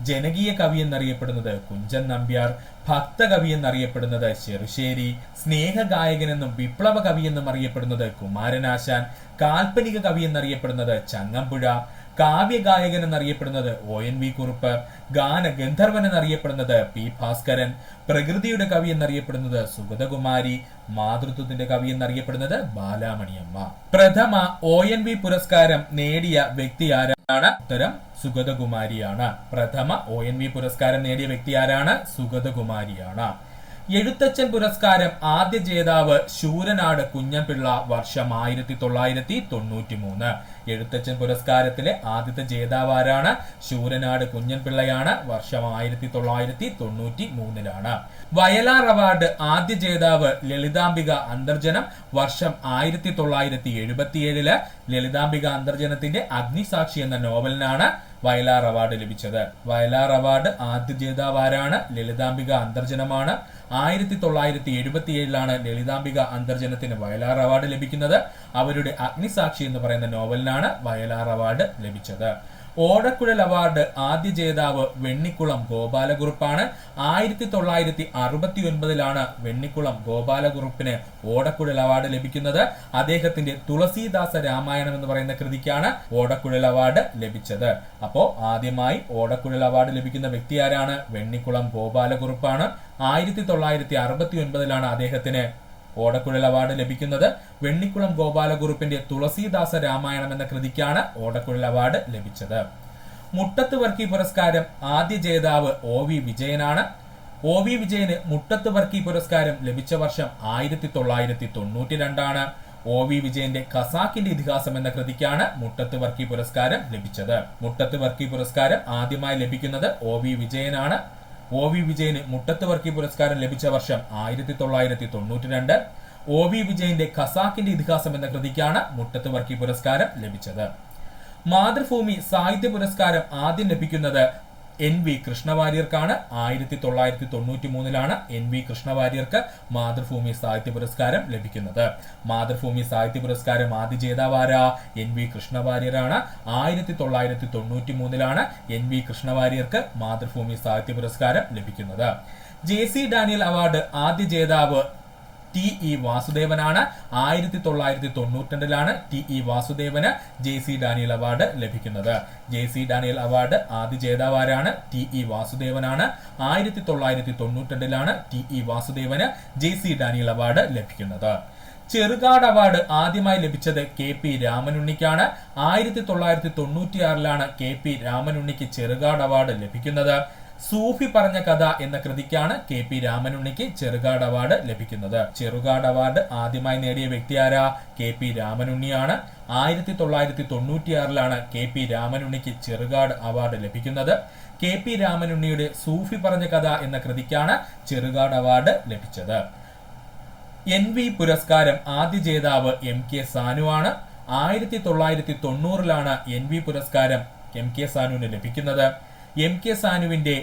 Speaker 1: ജനകീയ കവി എന്നറിയപ്പെടുന്നത് കുഞ്ചൻ നമ്പ്യാർ. ഭക്തകവി എന്നറിയപ്പെടുന്നത് ചെറുശ്ശേരി. സ്നേഹഗായകനെന്നും വിപ്ലവ കവി എന്നും അറിയപ്പെടുന്നത് കുമാരനാശാൻ. കാൽപ്പനിക കവി എന്നറിയപ്പെടുന്നത് ചങ്ങമ്പുഴ. കാവ്യഗായകൻ എന്നറിയപ്പെടുന്നത് ONV കുറുപ്പ്. ഗാന ഗന്ധർവൻ എന്നറിയപ്പെടുന്നത് P ഭാസ്കരൻ. പ്രകൃതിയുടെ കവി എന്നറിയപ്പെടുന്നത് സുഗതകുമാരി. മാതൃത്വത്തിന്റെ കവി എന്നറിയപ്പെടുന്നത് ബാലാമണിയമ്മ. പ്രഥമ ONV പുരസ്കാരം നേടിയ വ്യക്തി ആരാണ്? ഉത്തരം സുഗതകുമാരിയാണ്. പ്രഥമ ONV പുരസ്കാരം നേടിയ വ്യക്തി ആരാണ്? സുഗതകുമാരിയാണ്. എഴുത്തച്ഛൻ പുരസ്കാരം ആദ്യ ജേതാവ് ശൂരനാട് കുഞ്ഞൻപിള്ള. വർഷം 1993. എഴുത്തച്ഛൻ പുരസ്കാരത്തിലെ ആദ്യത്തെ ജേതാവ് ആരാണ്? ശൂരനാട് കുഞ്ഞൻപിള്ളയാണ്. വർഷം 1993. വയലാർ അവാർഡ് ആദ്യ ജേതാവ് ലളിതാംബിക അന്തർജനം. വർഷം 1977. ലളിതാംബിക അന്തർജനത്തിന്റെ അഗ്നിസാക്ഷി എന്ന നോവലിനാണ് വയലാർ അവാർഡ് ലഭിച്ചത്. വയലാർ അവാർഡ് ആദ്യ ജേതാവ് ആരാണ്? ലളിതാംബിക അന്തർജനമാണ്. 1977 ലളിതാംബിക അന്തർജനത്തിന് വയലാർ അവാർഡ് ലഭിക്കുന്നത്. അവരുടെ അഗ്നിസാക്ഷി എന്ന് പറയുന്ന നോവലിനാണ് വയലാർ അവാർഡ് ലഭിച്ചത്. ഓടക്കുഴൽ അവാർഡ് ആദ്യ ജേതാവ് വെണ്ണിക്കുളം ഗോപാലകുറുപ്പാണ്. 1969 വെണ്ണിക്കുളം ഗോപാലകുറുപ്പിന് ഓടക്കുഴൽ അവാർഡ് ലഭിക്കുന്നത്. അദ്ദേഹത്തിന്റെ തുളസീദാസ രാമായണം എന്ന് പറയുന്ന കൃതിക്കാണ് ഓടക്കുഴൽ അവാർഡ് ലഭിച്ചത്. അപ്പോ ആദ്യമായി ഓടക്കുഴൽ അവാർഡ് ലഭിക്കുന്ന വ്യക്തി ആരാണ്? വെണ്ണിക്കുളം ഗോപാലകുറുപ്പാണ്. 1969 അദ്ദേഹത്തിന് ഓടക്കുഴൽ അവാർഡ് ലഭിക്കുന്നത്. വെണ്ണിക്കുളം ഗോപാലകുറുപ്പിന്റെ തുളസീദാസ രാമായണം എന്ന കൃതിക്കാണ് ഓടക്കുഴൽ അവാർഡ് ലഭിച്ചത്. മുട്ടത്ത് വർക്കി പുരസ്കാരം ആദ്യ ജേതാവ് OV വിജയനാണ്. OV വിജയന് മുട്ടത്ത് വർക്കി പുരസ്കാരം ലഭിച്ച വർഷം 1992. OV വിജയന്റെ ഖസാക്കിന്റെ ഇതിഹാസം എന്ന കൃതിക്കാണ് മുട്ടത്ത് വർക്കി പുരസ്കാരം ലഭിച്ചത്. മുട്ടത്ത് വർക്കി പുരസ്കാരം ആദ്യമായി ലഭിക്കുന്നത് OV വിജയനാണ്. OV വിജയന് മുട്ടത്ത് വർക്കി പുരസ്കാരം ലഭിച്ച വർഷം 1992. OV വിജയന്റെ ഖസാക്കിന്റെ ഇതിഹാസം എന്ന കൃതിക്കാണ് മുട്ടത്ത് വർക്കി പുരസ്കാരം ലഭിച്ചത്. മാതൃഭൂമി സാഹിത്യ പുരസ്കാരം ആദ്യം ലഭിക്കുന്നത് NV കൃഷ്ണവാര്യർക്കാണ്. 1993 NV കൃഷ്ണവാര്യർക്ക് മാതൃഭൂമി സാഹിത്യ പുരസ്കാരം ലഭിക്കുന്നത്. മാതൃഭൂമി സാഹിത്യ പുരസ്കാരം ആദ്യ ജേതാവാരാ? NV കൃഷ്ണവാര്യരാണ്. 1993 NV കൃഷ്ണവാര്യർക്ക് മാതൃഭൂമി സാഹിത്യ പുരസ്കാരം ലഭിക്കുന്നത്. JC ഡാനിയൽ അവാർഡ് ആദ്യ ജേതാവ് TE വാസുദേവനാണ്. 1992 TE Vasudevan JC Daniel award ലഭിക്കുന്നത്. JC ഡാനിയൽ അവാർഡ് ആദ്യ ജേതാവാരാണ്? TE വാസുദേവനാണ്. 1992 TE Vasudevan JC Daniel award ലഭിക്കുന്നത്. ചെറുകാട് അവാർഡ് ആദ്യമായി ലഭിച്ചത് KP രാമനുണ്ണിക്കാണ്. 1996 KP രാമനുണ്ണിക്ക് ചെറുകാട് അവാർഡ് ലഭിക്കുന്നത്. സൂഫി പറഞ്ഞ കഥ എന്ന കൃതിക്കാണ് KP രാമനുണ്ണിക്ക് ചെറുകാട് അവാർഡ് ലഭിക്കുന്നത്. ചെറുകാട് അവാർഡ് ആദ്യമായി നേടിയ വ്യക്തി ആരാ? KP രാമനുണ്ണിയാണ്. 1996 KP രാമനുണ്ണിക്ക് ചെറുകാട് അവാർഡ് ലഭിക്കുന്നത്. KP രാമനുണ്ണിയുടെ സൂഫി പറഞ്ഞ കഥ എന്ന കൃതിക്കാണ് ചെറുകാട് അവാർഡ് ലഭിച്ചത്. NV പുരസ്കാരം ആദ്യ ജേതാവ് MK സാനുവാണ്. 1990 NV പുരസ്കാരം MK സാനുവിന് ലഭിക്കുന്നത്. MK സാനുവിന്റെ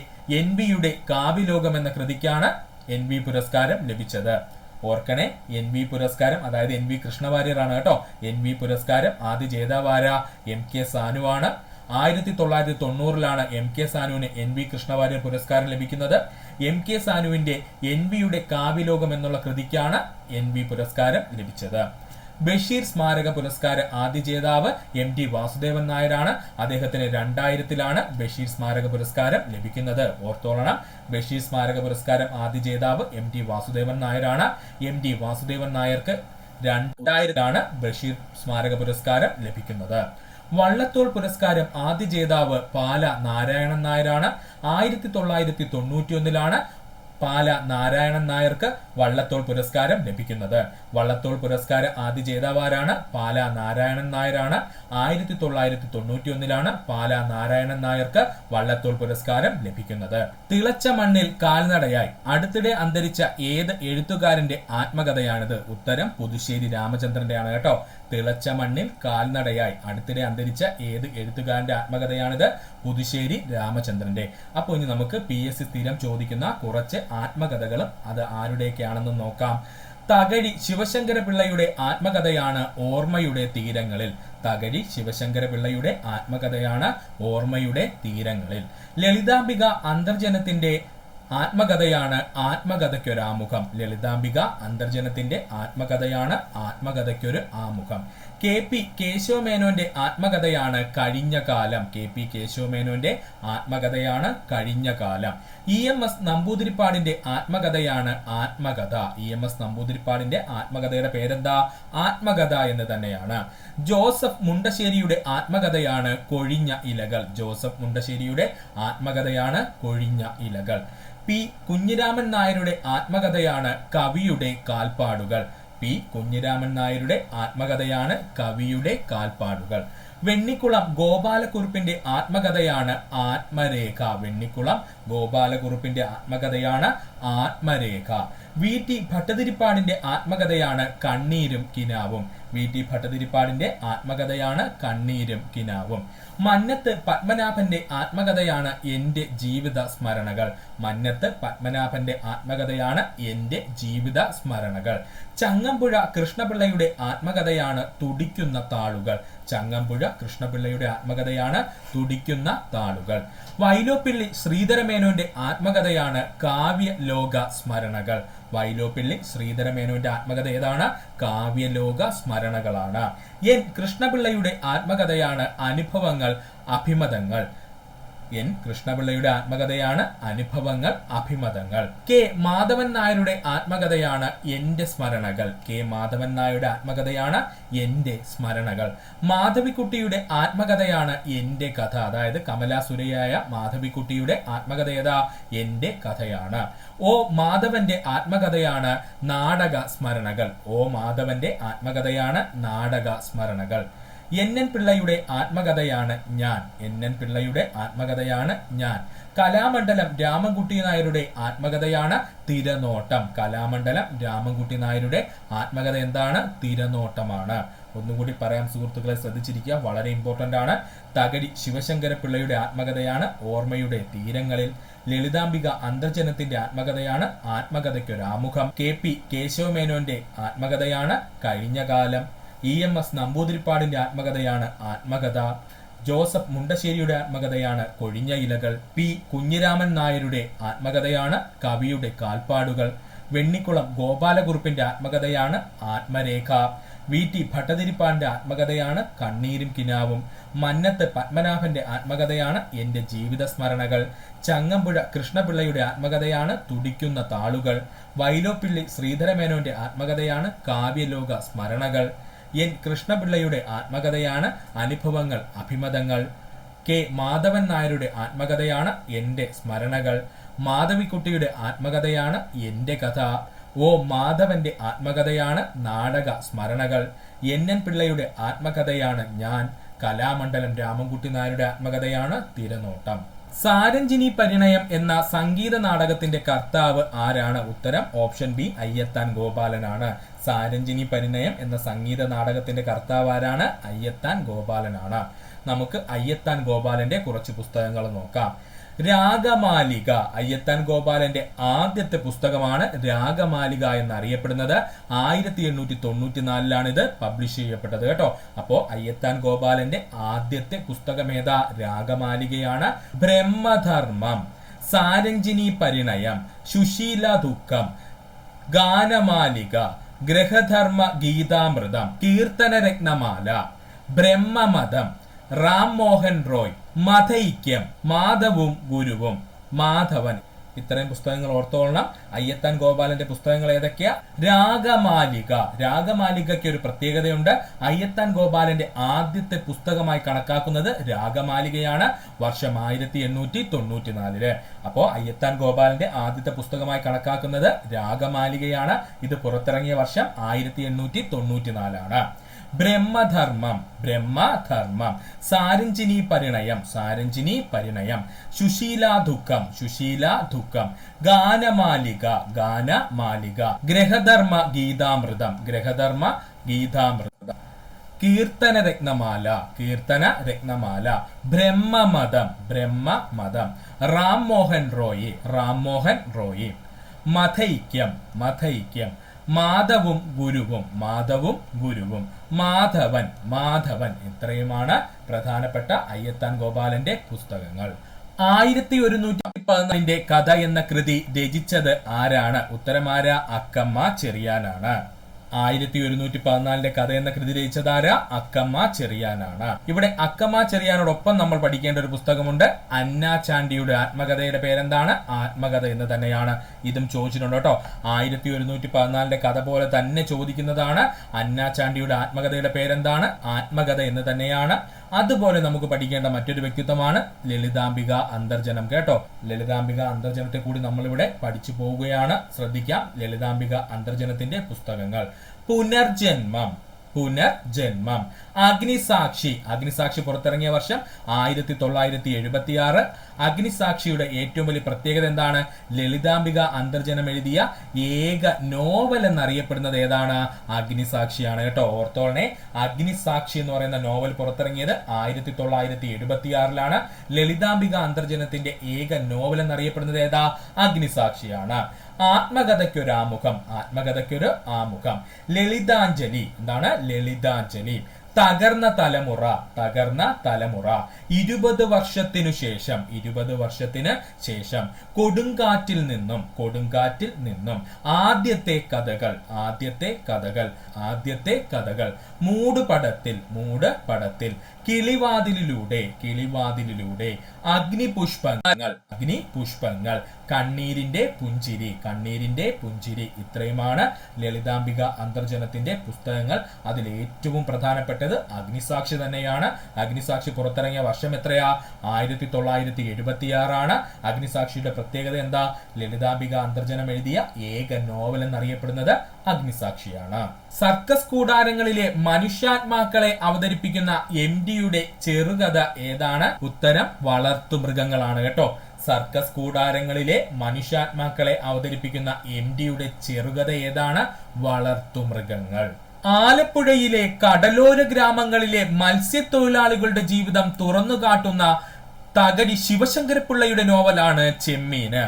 Speaker 1: NVയുടെ കാവ്യലോകം എന്ന കൃതിക്കാണ് NV പുരസ്കാരം ലഭിച്ചത്? ഓർക്കണേ, NV പുരസ്കാരം, അതായത് NV കൃഷ്ണവാര്യർ ആണ് കേട്ടോ. NV പുരസ്കാരം ആദ്യ ജേതാവാര MK സാനുവാണ്. 1990 MK സാനുവിന് NV കൃഷ്ണവാര്യർ പുരസ്കാരം ലഭിക്കുന്നത്. MK സാനുവിന്റെ NVയുടെ കാവ്യലോകം എന്നുള്ള കൃതിക്കാണ് NV പുരസ്കാരം ലഭിച്ചത്. ബഷീർ സ്മാരക പുരസ്കാര ആദ്യ ജേതാവ് MT വാസുദേവൻ നായരാണ്. അദ്ദേഹത്തിന് 2000 ബഷീർ സ്മാരക പുരസ്കാരം ലഭിക്കുന്നത്. ഓർത്തോളണം, ബഷീർ സ്മാരക പുരസ്കാരം ആദ്യ ജേതാവ് MT വാസുദേവൻ നായരാണ്. MT വാസുദേവൻ നായർക്ക് 2000 ബഷീർ സ്മാരക പുരസ്കാരം ലഭിക്കുന്നത്. വള്ളത്തോൾ പുരസ്കാരം ആദ്യ ജേതാവ് പാല നാരായണൻ നായരാണ്. 1991 പാല നാരായണൻ നായർക്ക് വള്ളത്തോൾ പുരസ്കാരം ലഭിക്കുന്നത്. വള്ളത്തോൾ പുരസ്കാര ആദ്യ ജേതാവാരാണ്? പാല നാരായണൻ നായരാണ്. 1991 പാല നാരായണൻ നായർക്ക് വള്ളത്തോൾ പുരസ്കാരം ലഭിക്കുന്നത്. തിളച്ച മണ്ണിൽ കാൽനടയായി അടുത്തിടെ അന്തരിച്ച ഏത് എഴുത്തുകാരന്റെ ആത്മകഥയാണിത്? ഉത്തരം പുതുശ്ശേരി രാമചന്ദ്രന്റെ ആണ് കേട്ടോ. തിളച്ച മണ്ണിൽ കാൽനടയായി അടുത്തിടെ അന്തരിച്ച ഏത് എഴുത്തുകാരന്റെ ആത്മകഥയാണിത്? പുതുശ്ശേരി രാമചന്ദ്രന്റെ. അപ്പോൾ ഇനി നമുക്ക് PSC സ്ഥിരം ചോദിക്കുന്ന കുറച്ച് ആത്മകഥകളും അത് ആരുടെയൊക്കെയാണെന്ന് നോക്കാം. തകഴി ശിവശങ്കര പിള്ളയുടെ ആത്മകഥയാണ് ഓർമ്മയുടെ തീരങ്ങളിൽ. തകഴി ശിവശങ്കര പിള്ളയുടെ ആത്മകഥയാണ് ഓർമ്മയുടെ തീരങ്ങളിൽ. ലളിതാംബിക അന്തർജനത്തിന്റെ ആത്മകഥയാണ് ആത്മകഥയ്ക്കൊരു ആമുഖം. ലളിതാംബിക അന്തർജനത്തിന്റെ ആത്മകഥയാണ് ആത്മകഥയ്ക്കൊരു ആമുഖം. KP കേശവമേനോന്റെ ആത്മകഥയാണ് കഴിഞ്ഞ കാലം. KP കേശവമേനോന്റെ ആത്മകഥയാണ് കഴിഞ്ഞ കാലം. EMS നമ്പൂതിരിപ്പാടിന്റെ ആത്മകഥയാണ് ആത്മകഥ. EMS നമ്പൂതിരിപ്പാടിന്റെ ആത്മകഥയുടെ പേരെന്താ? ആത്മകഥ എന്ന് തന്നെയാണ്. ജോസഫ് മുണ്ടശ്ശേരിയുടെ ആത്മകഥയാണ് കൊഴിഞ്ഞ ഇലകൾ. ജോസഫ് മുണ്ടശ്ശേരിയുടെ ആത്മകഥയാണ് കൊഴിഞ്ഞ ഇലകൾ. P കുഞ്ഞിരാമൻ നായരുടെ ആത്മകഥയാണ് കവിയുടെ കാൽപ്പാടുകൾ. P കുഞ്ഞിരാമൻ നായരുടെ ആത്മകഥയാണ് കവിയുടെ കാൽപ്പാടുകൾ. വെണ്ണിക്കുളം ഗോപാലക്കുറുപ്പിന്റെ ആത്മകഥയാണ് ആത്മരേഖ. വെണ്ണിക്കുളം ഗോപാലക്കുറുപ്പിന്റെ ആത്മകഥയാണ് ആത്മരേഖ. VT ഭട്ടതിരിപ്പാടിന്റെ ആത്മകഥയാണ് കണ്ണീരും കിനാവും. VT ഭട്ടതിരിപ്പാടിന്റെ ആത്മകഥയാണ് കണ്ണീരും കിനാവും. മന്നത്ത് പത്മനാഭന്റെ ആത്മകഥയാണ് എന്റെ ജീവിത സ്മരണകൾ. മന്നത്ത് പത്മനാഭന്റെ ആത്മകഥയാണ് എന്റെ ജീവിത സ്മരണകൾ. ചങ്ങമ്പുഴ കൃഷ്ണപിള്ളയുടെ ആത്മകഥയാണ് തുടിക്കുന്ന താളുകൾ. ചങ്ങമ്പുഴ കൃഷ്ണപിള്ളയുടെ ആത്മകഥയാണ് തുടിക്കുന്ന താളുകൾ. വൈലോപ്പിള്ളി ശ്രീധരമേനോന്റെ ആത്മകഥയാണ് കാവ്യലോക സ്മരണകൾ. വൈലോപ്പിള്ളി ശ്രീധരമേനോന്റെ ആത്മകഥ ഏതാണ്? കാവ്യലോക സ്മരണകളാണ്. N കൃഷ്ണപിള്ളയുടെ ആത്മകഥയാണ് അനുഭവങ്ങൾ അഭിമതങ്ങൾ. N കൃഷ്ണപിള്ളയുടെ ആത്മകഥയാണ് അനുഭവങ്ങൾ അഭിമതങ്ങൾ. K മാധവൻ നായരുടെ ആത്മകഥയാണ് എന്റെ സ്മരണകൾ. K മാധവൻ നായരുടെ ആത്മകഥയാണ് എന്റെ സ്മരണകൾ. മാധവിക്കുട്ടിയുടെ ആത്മകഥയാണ് എന്റെ കഥ. അതായത് കമലാസുരയായ മാധവിക്കുട്ടിയുടെ ആത്മകഥ ഏതാ? എന്റെ കഥയാണ്. O മാധവന്റെ ആത്മകഥയാണ് നാടക സ്മരണകൾ. O മാധവന്റെ ആത്മകഥയാണ് നാടക സ്മരണകൾ. NN പിള്ളയുടെ ആത്മകഥയാണ് ഞാൻ. NN പിള്ളയുടെ ആത്മകഥയാണ് ഞാൻ. കലാമണ്ഡലം രാമൻകുട്ടി നായരുടെ ആത്മകഥയാണ് തിരനോട്ടം. കലാമണ്ഡലം രാമൻകുട്ടി നായരുടെ ആത്മകഥ എന്താണ്? തിരനോട്ടമാണ്. ഒന്നുകൂടി പറയാം സുഹൃത്തുക്കളെ, ശ്രദ്ധിച്ചിരിക്കുക, വളരെ ഇമ്പോർട്ടന്റ് ആണ്. തകഴി ശിവശങ്കര പിള്ളയുടെ ആത്മകഥയാണ് ഓർമ്മയുടെ തീരങ്ങളിൽ. ലളിതാംബിക അന്തർജനത്തിന്റെ ആത്മകഥയാണ് ആത്മകഥയ്ക്കൊരാമുഖം. KP കേശവമേനോന്റെ ആത്മകഥയാണ് കഴിഞ്ഞ കാലം. EMS നമ്പൂതിരിപ്പാടിന്റെ ആത്മകഥയാണ് ആത്മകഥ. ജോസഫ് മുണ്ടശ്ശേരിയുടെ ആത്മകഥയാണ് കൊഴിഞ്ഞ ഇലകൾ. P കുഞ്ഞിരാമൻ നായരുടെ ആത്മകഥയാണ് കവിയുടെ കാൽപ്പാടുകൾ. വെണ്ണിക്കുളം ഗോപാലകുറുപ്പിന്റെ ആത്മകഥയാണ് ആത്മരേഖ. VT ഭട്ടതിരിപ്പാടിന്റെ ആത്മകഥയാണ് കണ്ണീരും കിനാവും. മന്നത്ത് പത്മനാഭന്റെ ആത്മകഥയാണ് എന്റെ ജീവിത സ്മരണകൾ. ചങ്ങമ്പുഴ കൃഷ്ണപിള്ളയുടെ ആത്മകഥയാണ് തുടിക്കുന്ന താളുകൾ. വൈലോപ്പിള്ളി ശ്രീധരമേനോന്റെ ആത്മകഥയാണ് കാവ്യലോക സ്മരണകൾ. N കൃഷ്ണപിള്ളയുടെ ആത്മകഥയാണ് അനുഭവങ്ങൾ അഭിമതങ്ങൾ. K മാധവൻ നായരുടെ ആത്മകഥയാണ് എന്റെ സ്മരണകൾ. മാധവിക്കുട്ടിയുടെ ആത്മകഥയാണ് എന്റെ കഥ. O മാധവന്റെ ആത്മകഥയാണ് നാടക സ്മരണകൾ. NN പിള്ളയുടെ ആത്മകഥയാണ് ഞാൻ. കലാമണ്ഡലം രാമൻകുട്ടി നായരുടെ ആത്മകഥയാണ് തിരനോട്ടം. സാരഞ്ജിനി പരിണയം എന്ന സംഗീത നാടകത്തിന്റെ കർത്താവ് ആരാണ്? ഉത്തരം ഓപ്ഷൻ ബി അയ്യത്താൻ ഗോപാലനാണ്. സാരഞ്ജിനി പരിണയം എന്ന സംഗീത നാടകത്തിന്റെ കർത്താവ് ആരാണ്? അയ്യത്താൻ ഗോപാലനാണ്. നമുക്ക് അയ്യത്താൻ ഗോപാലന്റെ കുറച്ച് പുസ്തകങ്ങൾ നോക്കാം. രാഗമാലിക, അയ്യത്താൻ ഗോപാലന്റെ ആദ്യത്തെ പുസ്തകമാണ് രാഗമാലിക എന്നറിയപ്പെടുന്നത്. 1894 ഇത് പബ്ലിഷ് ചെയ്യപ്പെട്ടത് കേട്ടോ. അപ്പോ അയ്യത്താൻ ഗോപാലന്റെ ആദ്യത്തെ പുസ്തകം ഏതാ? രാഗമാലികയാണ്. ബ്രഹ്മധർമ്മം, സാരഞ്ജിനി പരിണയം, സുശീല ദുഃഖം, ഗാനമാലിക, ഗ്രഹധർമ്മ ഗീതാമൃതം, കീർത്തന രത്നമാല, ബ്രഹ്മമതം, റാം മോഹൻ റോയ്, മതൈക്യം, മാധവും ഗുരുവും, മാധവൻ. ഇത്രയും പുസ്തകങ്ങൾ ഓർത്തോളണം. അയ്യത്താൻ ഗോപാലന്റെ പുസ്തകങ്ങൾ ഏതൊക്കെയാ? രാഗമാലിക. രാഗമാലികയ്ക്ക് ഒരു പ്രത്യേകതയുണ്ട്. അയ്യത്താൻ ഗോപാലന്റെ ആദ്യത്തെ പുസ്തകമായി കണക്കാക്കുന്നത് രാഗമാലികയാണ്. വർഷം 1894. അപ്പോ അയ്യത്താൻ ഗോപാലന്റെ ആദ്യത്തെ പുസ്തകമായി കണക്കാക്കുന്നത് രാഗമാലികയാണ്. ഇത് പുറത്തിറങ്ങിയ വർഷം 1894 ബ്രഹ്മധർമ്മം, ബ്രഹ്മധർമ്മം, സാരഞ്ജിനി പരിണയം, സാരഞ്ജിനി പരിണയം, സുശീല ദുഃഖം, സുശീല ദുഃഖം, ഗാനമാലിക, ഗാനമാലിക, ഗ്രഹധർമ്മ ഗീതാമൃതം, ഗ്രഹധർമ്മ ഗീതാമൃതം, കീർത്തന രത്നമാല, കീർത്തന രത്നമാല, ബ്രഹ്മമതം, ബ്രഹ്മമതം, റാം മോഹൻ റോയി, റാം മോഹൻ റോയി, മതൈക്യം, മതൈക്യം, മാധവും ഗുരുവും, മാധവും ഗുരുവും, മാധവൻ, മാധവൻ. ഇത്രയുമാണ് പ്രധാനപ്പെട്ട അയ്യത്താൻ ഗോപാലന്റെ പുസ്തകങ്ങൾ. 1114 കഥ എന്ന കൃതി രചിച്ചത് ആരാണ്? ഉത്തരമാര? അക്കമ്മ ചെറിയാനാണ്. 1114 കഥ എന്ന കൃതി രചിച്ചതാര? അക്കമ്മ ചെറിയാനാണ്. ഇവിടെ അക്കമ്മ ചെറിയാനോടൊപ്പം നമ്മൾ പഠിക്കേണ്ട ഒരു പുസ്തകമുണ്ട്. അന്ന ചാണ്ടിയുടെ ആത്മകഥയുടെ പേരെന്താണ്? ആത്മകഥ എന്ന് തന്നെയാണ്. ഇതും ചോദിച്ചിട്ടുണ്ട് കേട്ടോ. 1114 കഥ പോലെ തന്നെ ചോദിക്കുന്നതാണ്. അന്ന ചാണ്ടിയുടെ ആത്മകഥയുടെ പേരെന്താണ്? ആത്മകഥ എന്ന് തന്നെയാണ്. അതുപോലെ നമുക്ക് പഠിക്കേണ്ട മറ്റൊരു വ്യക്തിത്വമാണ് ലളിതാംബിക അന്തർജനം കേട്ടോ. ലളിതാംബിക അന്തർജനത്തെ കൂടി നമ്മളിവിടെ പഠിച്ചു പോവുകയാണ്. ശ്രദ്ധിക്കാം. ലളിതാംബിക അന്തർജനത്തിന്റെ പുസ്തകങ്ങൾ: പുനർജന്മം, പുനർജന്മം, അഗ്നിസാക്ഷി. അഗ്നിസാക്ഷി പുറത്തിറങ്ങിയ വർഷം 1976. അഗ്നിസാക്ഷിയുടെ ഏറ്റവും വലിയ പ്രത്യേകത എന്താണ്? ലളിതാംബിക അന്തർജനം എഴുതിയ ഏക നോവൽ എന്നറിയപ്പെടുന്നത് ഏതാണ്? അഗ്നിസാക്ഷിയാണ് കേട്ടോ. ഓർത്തോളനെ, അഗ്നിസാക്ഷി എന്ന് പറയുന്ന നോവൽ പുറത്തിറങ്ങിയത് 1976. ലളിതാംബിക അന്തർജനത്തിന്റെ ഏക നോവൽ എന്നറിയപ്പെടുന്നത് ഏതാ? അഗ്നിസാക്ഷിയാണ്. ആത്മകഥയ്ക്കൊരു ആമുഖം, ആത്മകഥയ്ക്കൊരു ആമുഖം. ലളിതാഞ്ജലി. എന്താണ്? ലളിതാഞ്ജലി. തകർന്ന തലമുറ, തകർന്ന തലമുറ. 20 വർഷത്തിനു ശേഷം, 20 വർഷത്തിന് ശേഷം. കൊടുങ്കാറ്റിൽ നിന്നും, കൊടുങ്കാറ്റിൽ നിന്നും. ആദ്യത്തെ കഥകൾ, ആദ്യത്തെ കഥകൾ, ആദ്യത്തെ കഥകൾ. മൂടുപടത്തിൽ, മൂടുപടത്തിൽ. കിളിവാതിലിലൂടെ, കിളിവാതിലിലൂടെ. അഗ്നിപുഷ്പങ്ങൾ, അഗ്നിപുഷ്പങ്ങൾ. കണ്ണീരിന്റെ പുഞ്ചിരി, കണ്ണീരിന്റെ പുഞ്ചിരി. ഇത്രയുമാണ് ലളിതാംബിക അന്തർജനത്തിന്റെ പുസ്തകങ്ങൾ. അതിൽ ഏറ്റവും പ്രധാനപ്പെട്ടത് അഗ്നിസാക്ഷി തന്നെയാണ്. അഗ്നിസാക്ഷി പുറത്തിറങ്ങിയ വർഷം എത്രയാ? 1976. അഗ്നിസാക്ഷിയുടെ പ്രത്യേകത എന്താ? ലളിതാംബിക അന്തർജനം എഴുതിയ ഏക നോവൽ എന്നറിയപ്പെടുന്നത് അഗ്നിസാക്ഷിയാണ്. സർക്കസ് കൂടാരങ്ങളിലെ മനുഷ്യാത്മാക്കളെ അവതരിപ്പിക്കുന്ന MDയുടെ ചെറുകഥ ഏതാണ്? ഉത്തരം വളർത്തുമൃഗങ്ങളാണ് കേട്ടോ. സർക്കസ് കൂടാരങ്ങളിലെ മനുഷ്യാത്മാക്കളെ അവതരിപ്പിക്കുന്ന MDയുടെ ചെറുകഥ ഏതാണ്? വളർത്തുമൃഗങ്ങൾ. ആലപ്പുഴയിലെ കടലോര ഗ്രാമങ്ങളിലെ മത്സ്യത്തൊഴിലാളികളുടെ ജീവിതം തുറന്നു കാട്ടുന്ന തകഴി ശിവശങ്കരപ്പിള്ളയുടെ നോവലാണ് ചെമ്മീന്.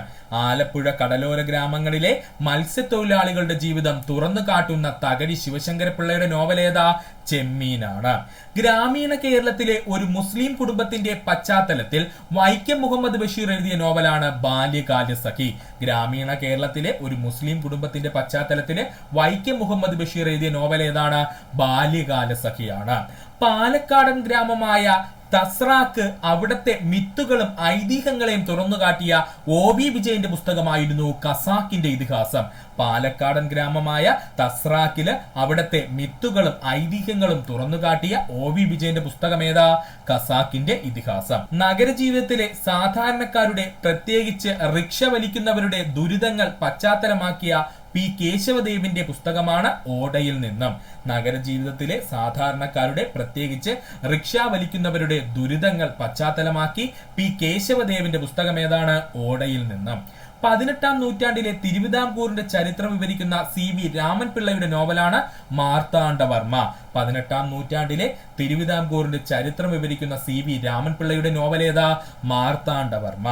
Speaker 1: ആലപ്പുഴ കടലോര ഗ്രാമങ്ങളിലെ മത്സ്യത്തൊഴിലാളികളുടെ ജീവിതം തുറന്നു കാട്ടുന്ന തകഴി ശിവശങ്കരപ്പിള്ളയുടെ നോവൽ ഏതാ? ചെമ്മീനാണ്. ഗ്രാമീണ കേരളത്തിലെ ഒരു മുസ്ലിം കുടുംബത്തിന്റെ പശ്ചാത്തലത്തിൽ വൈക്കം മുഹമ്മദ് ബഷീർ എഴുതിയ നോവലാണ് ബാല്യകാലസഖി. ഗ്രാമീണ കേരളത്തിലെ ഒരു മുസ്ലിം കുടുംബത്തിന്റെ പശ്ചാത്തലത്തിൽ വൈക്കം മുഹമ്മദ് ബഷീർ എഴുതിയ നോവൽ ഏതാണ്? ബാല്യകാലസഖിയാണ്. പാലക്കാടൻ ഗ്രാമമായ തസ്രാക്ക് അവിടത്തെ മിത്തുകളും ഐതിഹ്യങ്ങളെയും തുറന്നുകാട്ടിയ OV വിജയന്റെ പുസ്തകമായിരുന്നു ഖസാക്കിന്റെ ഇതിഹാസം. പാലക്കാടൻ ഗ്രാമമായ തസ്രാക്കില് അവിടത്തെ മിത്തുകളും ഐതിഹ്യങ്ങളും തുറന്നുകാട്ടിയ OV വിജയന്റെ പുസ്തകം ഏതാ? ഖസാക്കിന്റെ ഇതിഹാസം. നഗരജീവിതത്തിലെ സാധാരണക്കാരുടെ, പ്രത്യേകിച്ച് റിക്ഷ വലിക്കുന്നവരുടെ ദുരിതങ്ങൾ പശ്ചാത്തലമാക്കിയ P. കേശവദേവിന്റെ പുസ്തകമാണ് ഓടയിൽ നിന്നും. നഗരജീവിതത്തിലെ സാധാരണക്കാരുടെ, പ്രത്യേകിച്ച് റിക്ഷ വലിക്കുന്നവരുടെ ദുരിതങ്ങൾ പശ്ചാത്തലമാക്കി P. കേശവദേവിന്റെ പുസ്തകം ഏതാണ്? ഓടയിൽ നിന്നും. 18-ാം നൂറ്റാണ്ടിലെ തിരുവിതാംകൂറിന്റെ ചരിത്രം വിവരിക്കുന്ന CB രാമൻ പിള്ളയുടെ നോവലാണ് മാർത്താണ്ഡവർമ്മ. 18-ാം നൂറ്റാണ്ടിലെ തിരുവിതാംകൂറിന്റെ ചരിത്രം വിവരിക്കുന്ന CB രാമൻ പിള്ളയുടെ നോവൽ ഏതാ? മാർത്താണ്ഡവർമ്മ.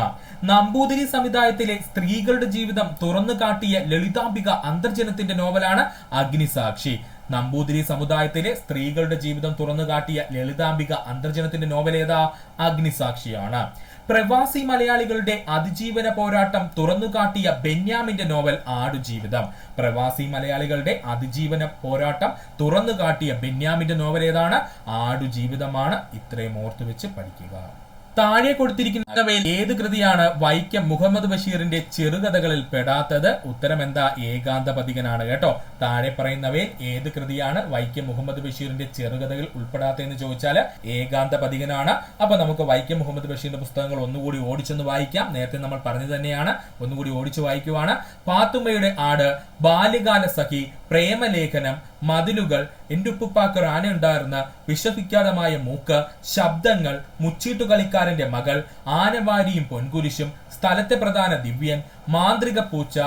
Speaker 1: നമ്പൂതിരി സമുദായത്തിലെ സ്ത്രീകളുടെ ജീവിതം തുറന്നു കാട്ടിയ ലളിതാംബിക അന്തർജനത്തിന്റെ നോവലാണ് അഗ്നിസാക്ഷി. നമ്പൂതിരി സമുദായത്തിലെ സ്ത്രീകളുടെ ജീവിതം തുറന്നു കാട്ടിയ ലളിതാംബിക അന്തർജനത്തിന്റെ നോവൽ ഏതാ? അഗ്നിസാക്ഷിയാണ്. പ്രവാസി മലയാളികളുടെ അതിജീവന പോരാട്ടം തുറന്നു കാട്ടിയ ബെന്യാമിന്റെ നോവൽ ആടുജീവിതം. പ്രവാസി മലയാളികളുടെ അതിജീവന പോരാട്ടം തുറന്നു കാട്ടിയ ബെന്യാമിന്റെ നോവൽ ഏതാണ്? ആടുജീവിതമാണ്. ഇത്രയും ഓർത്തുവെച്ച് പഠിക്കുക. താഴെ കൊടുത്തിരിക്കുന്നവയിൽ ഏത് കൃതിയാണ് വൈക്കം മുഹമ്മദ് ബഷീറിന്റെ ചെറുകഥകളിൽ പെടാത്തത്? ഉത്തരം എന്താ? ഏകാന്തപഥികനാണ് കേട്ടോ. താഴെ പറയുന്നവയിൽ ഏത് കൃതിയാണ് വൈക്കം മുഹമ്മദ് ബഷീറിന്റെ ചെറുകഥകൾ ഉൾപ്പെടാത്തതെന്ന് ചോദിച്ചാൽ ഏകാന്തപഥികനാണ്. അപ്പൊ നമുക്ക് വൈക്കം മുഹമ്മദ് ബഷീറിന്റെ പുസ്തകങ്ങൾ ഒന്നുകൂടി ഓടിച്ചൊന്ന് വായിക്കാം. നേരത്തെ നമ്മൾ പറഞ്ഞു തന്നെയാണ്, ഒന്നുകൂടി ഓടിച്ചു വായിക്കുവാണ്. പാത്തുമ്മയുടെ ആട്, ബാല്യകാല സഖി, പ്രേമലേഖനം, മതിലുകൾ, എന്റെ ഉപ്പുപ്പാക്കൊരു ആന ഉണ്ടായിരുന്ന, വിഷവിഖ്യാതമായ മൂക്ക്, ശബ്ദങ്ങൾ, മുച്ചീട്ടു കളിക്കാരന്റെ മകൾ, ആനവാരിയും പൊൻകുരിശും, സ്ഥലത്തെ പ്രധാന ദിവ്യൻ, മാന്ത്രിക പൂച്ച,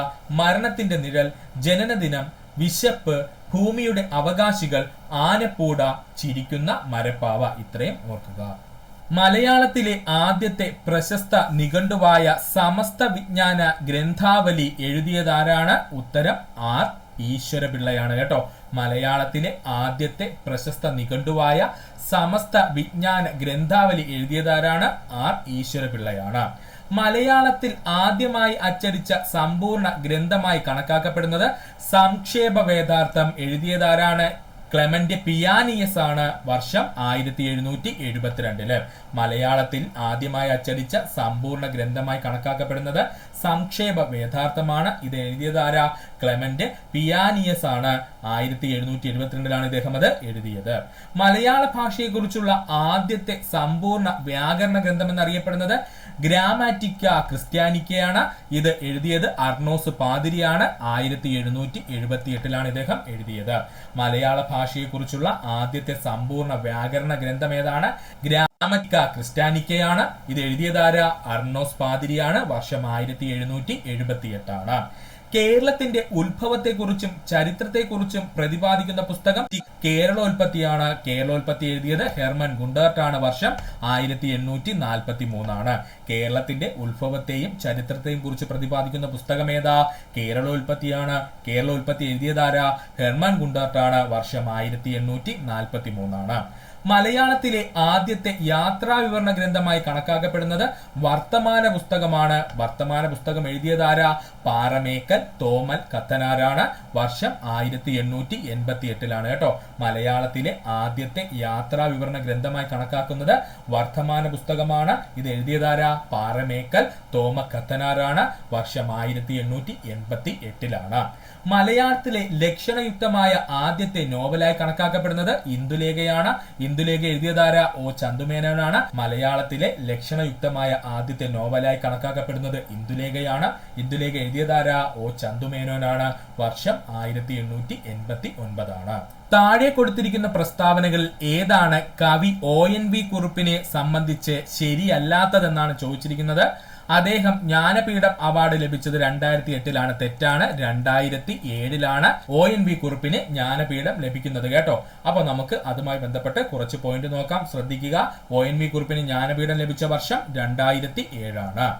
Speaker 1: മരണത്തിന്റെ നിഴൽ, ജനനദിനം, വിശപ്പ്, ഭൂമിയുടെ അവകാശികൾ, ആനപ്പൂട, ചിരിക്കുന്ന മരപ്പാവ. ഇത്രയും ഓർക്കുക. മലയാളത്തിലെ ആദ്യത്തെ പ്രശസ്ത നിഘണ്ടുവായ സമസ്ത വിജ്ഞാന ഗ്രന്ഥാവലി എഴുതിയതാരാണ്? ഉത്തരം R. ഈശ്വരപിള്ളയാണ് കേട്ടോ. മലയാളത്തിലെ ആദ്യത്തെ പ്രശസ്ത നിഘണ്ടുവായ സമസ്ത വിജ്ഞാന ഗ്രന്ഥാവലി എഴുതിയതാരാണ്? R. ഈശ്വരപിള്ളയാണ്. മലയാളത്തിൽ ആദ്യമായി അച്ചടിച്ച സമ്പൂർണ്ണ ഗ്രന്ഥമായി കണക്കാക്കപ്പെടുന്നത് സംക്ഷേപ വേദാർത്ഥം. എഴുതിയതാരാണ്? ക്ലെമന്റ് പിയാനിയസ് ആണ്. വർഷം 1772. മലയാളത്തിൽ ആദ്യമായി അച്ചടിച്ച സമ്പൂർണ്ണ ഗ്രന്ഥമായി കണക്കാക്കപ്പെടുന്നത് സംക്ഷേപ വേദാർത്ഥമാണ്. ഇത് എഴുതിയതാരാ? ക്ലെമന്റ് പിയാനിയസ് ആണ്. 1772 ഇദ്ദേഹം അത് എഴുതിയത്. മലയാള ഭാഷയെക്കുറിച്ചുള്ള ആദ്യത്തെ സമ്പൂർണ്ണ വ്യാകരണ ഗ്രന്ഥം എന്നറിയപ്പെടുന്നത് ഗ്രാമാറ്റിക്ക ക്രിസ്ത്യാനിക്കയാണ്. ഇത് എഴുതിയത് അർണോസ് പാതിരിയാണ്. 1778 ഇദ്ദേഹം എഴുതിയത്. മലയാള ഭാഷയെക്കുറിച്ചുള്ള ആദ്യത്തെ സമ്പൂർണ്ണ വ്യാകരണ ഗ്രന്ഥം ഏതാണ്? ഗ്രാമാറ്റിക്ക ക്രിസ്ത്യാനിക്കയാണ്. ഇത് എഴുതിയതാരാ? അർണോസ് പാതിരിയാണ്. വർഷം 1778. കേരളത്തിന്റെ ഉത്ഭവത്തെക്കുറിച്ചും ചരിത്രത്തെക്കുറിച്ചും പ്രതിപാദിക്കുന്ന പുസ്തകം കേരളോൽപ്പത്തിയാണ്. കേരളോൽപ്പത്തി എഴുതിയത് ഹെർമൻ ഗുണ്ടർട്ട് ആണ്. വർഷം 1843. കേരളത്തിന്റെ ഉത്ഭവത്തെയും ചരിത്രത്തെയും കുറിച്ച് പ്രതിപാദിക്കുന്ന പുസ്തകം ഏതാ? കേരളോൽപ്പത്തിയാണ്. കേരളോൽപ്പത്തി എഴുതിയതാരാ? ഹെർമൻ ഗുണ്ടർട്ട് ആണ്. വർഷം 1843. മലയാളത്തിലെ ആദ്യത്തെ യാത്രാ വിവരണ ഗ്രന്ഥമായി കണക്കാക്കപ്പെടുന്നത് വർത്തമാന പുസ്തകമാണ്. വർത്തമാന പുസ്തകം എഴുതിയതാരാ? പാറമേക്കൽ തോമൽ കത്തനാരാണ്. വർഷം 1888 കേട്ടോ. മലയാളത്തിലെ ആദ്യത്തെ യാത്രാ വിവരണ ഗ്രന്ഥമായി കണക്കാക്കുന്നത് വർത്തമാന പുസ്തകമാണ്. ഇത് എഴുതിയതാരാ? പാറമേക്കൽ തോമ കത്തനാരാണ്. വർഷം 1888. മലയാളത്തിലെ ലക്ഷണയുക്തമായ ആദ്യത്തെ നോവലായി കണക്കാക്കപ്പെടുന്നത് ഇന്ദുലേഖയാണ്. ഇന്ദുലേഖ എഴുതിയതാരാ? O. ചന്തുമേനോനാണ്. മലയാളത്തിലെ ലക്ഷണയുക്തമായ ആദ്യത്തെ നോവലായി കണക്കാക്കപ്പെടുന്നത് ഇന്ദുലേഖയാണ്. ഇന്ദുലേഖ എഴുതിയതാരാ? O. ചന്തുമേനോനാണ്. വർഷം 1889. താഴെ കൊടുത്തിരിക്കുന്ന പ്രസ്താവനകളിൽ ഏതാണ് കവി ONV കുറുപ്പിനെ സംബന്ധിച്ച് ശരിയല്ലാത്തതെന്നാണ് ചോദിച്ചിരിക്കുന്നത്. അദ്ദേഹം ജ്ഞാനപീഠം അവാർഡ് ലഭിച്ചത് 2008 തെറ്റാണ്. 2007 ONV കുറുപ്പിന് ജ്ഞാനപീഠം ലഭിക്കുന്നത് കേട്ടോ. അപ്പൊ നമുക്ക് അതുമായി ബന്ധപ്പെട്ട് കുറച്ച് പോയിന്റ് നോക്കാം. ശ്രദ്ധിക്കുക. ONV കുറുപ്പിന് ജ്ഞാനപീഠം ലഭിച്ച വർഷം 2007.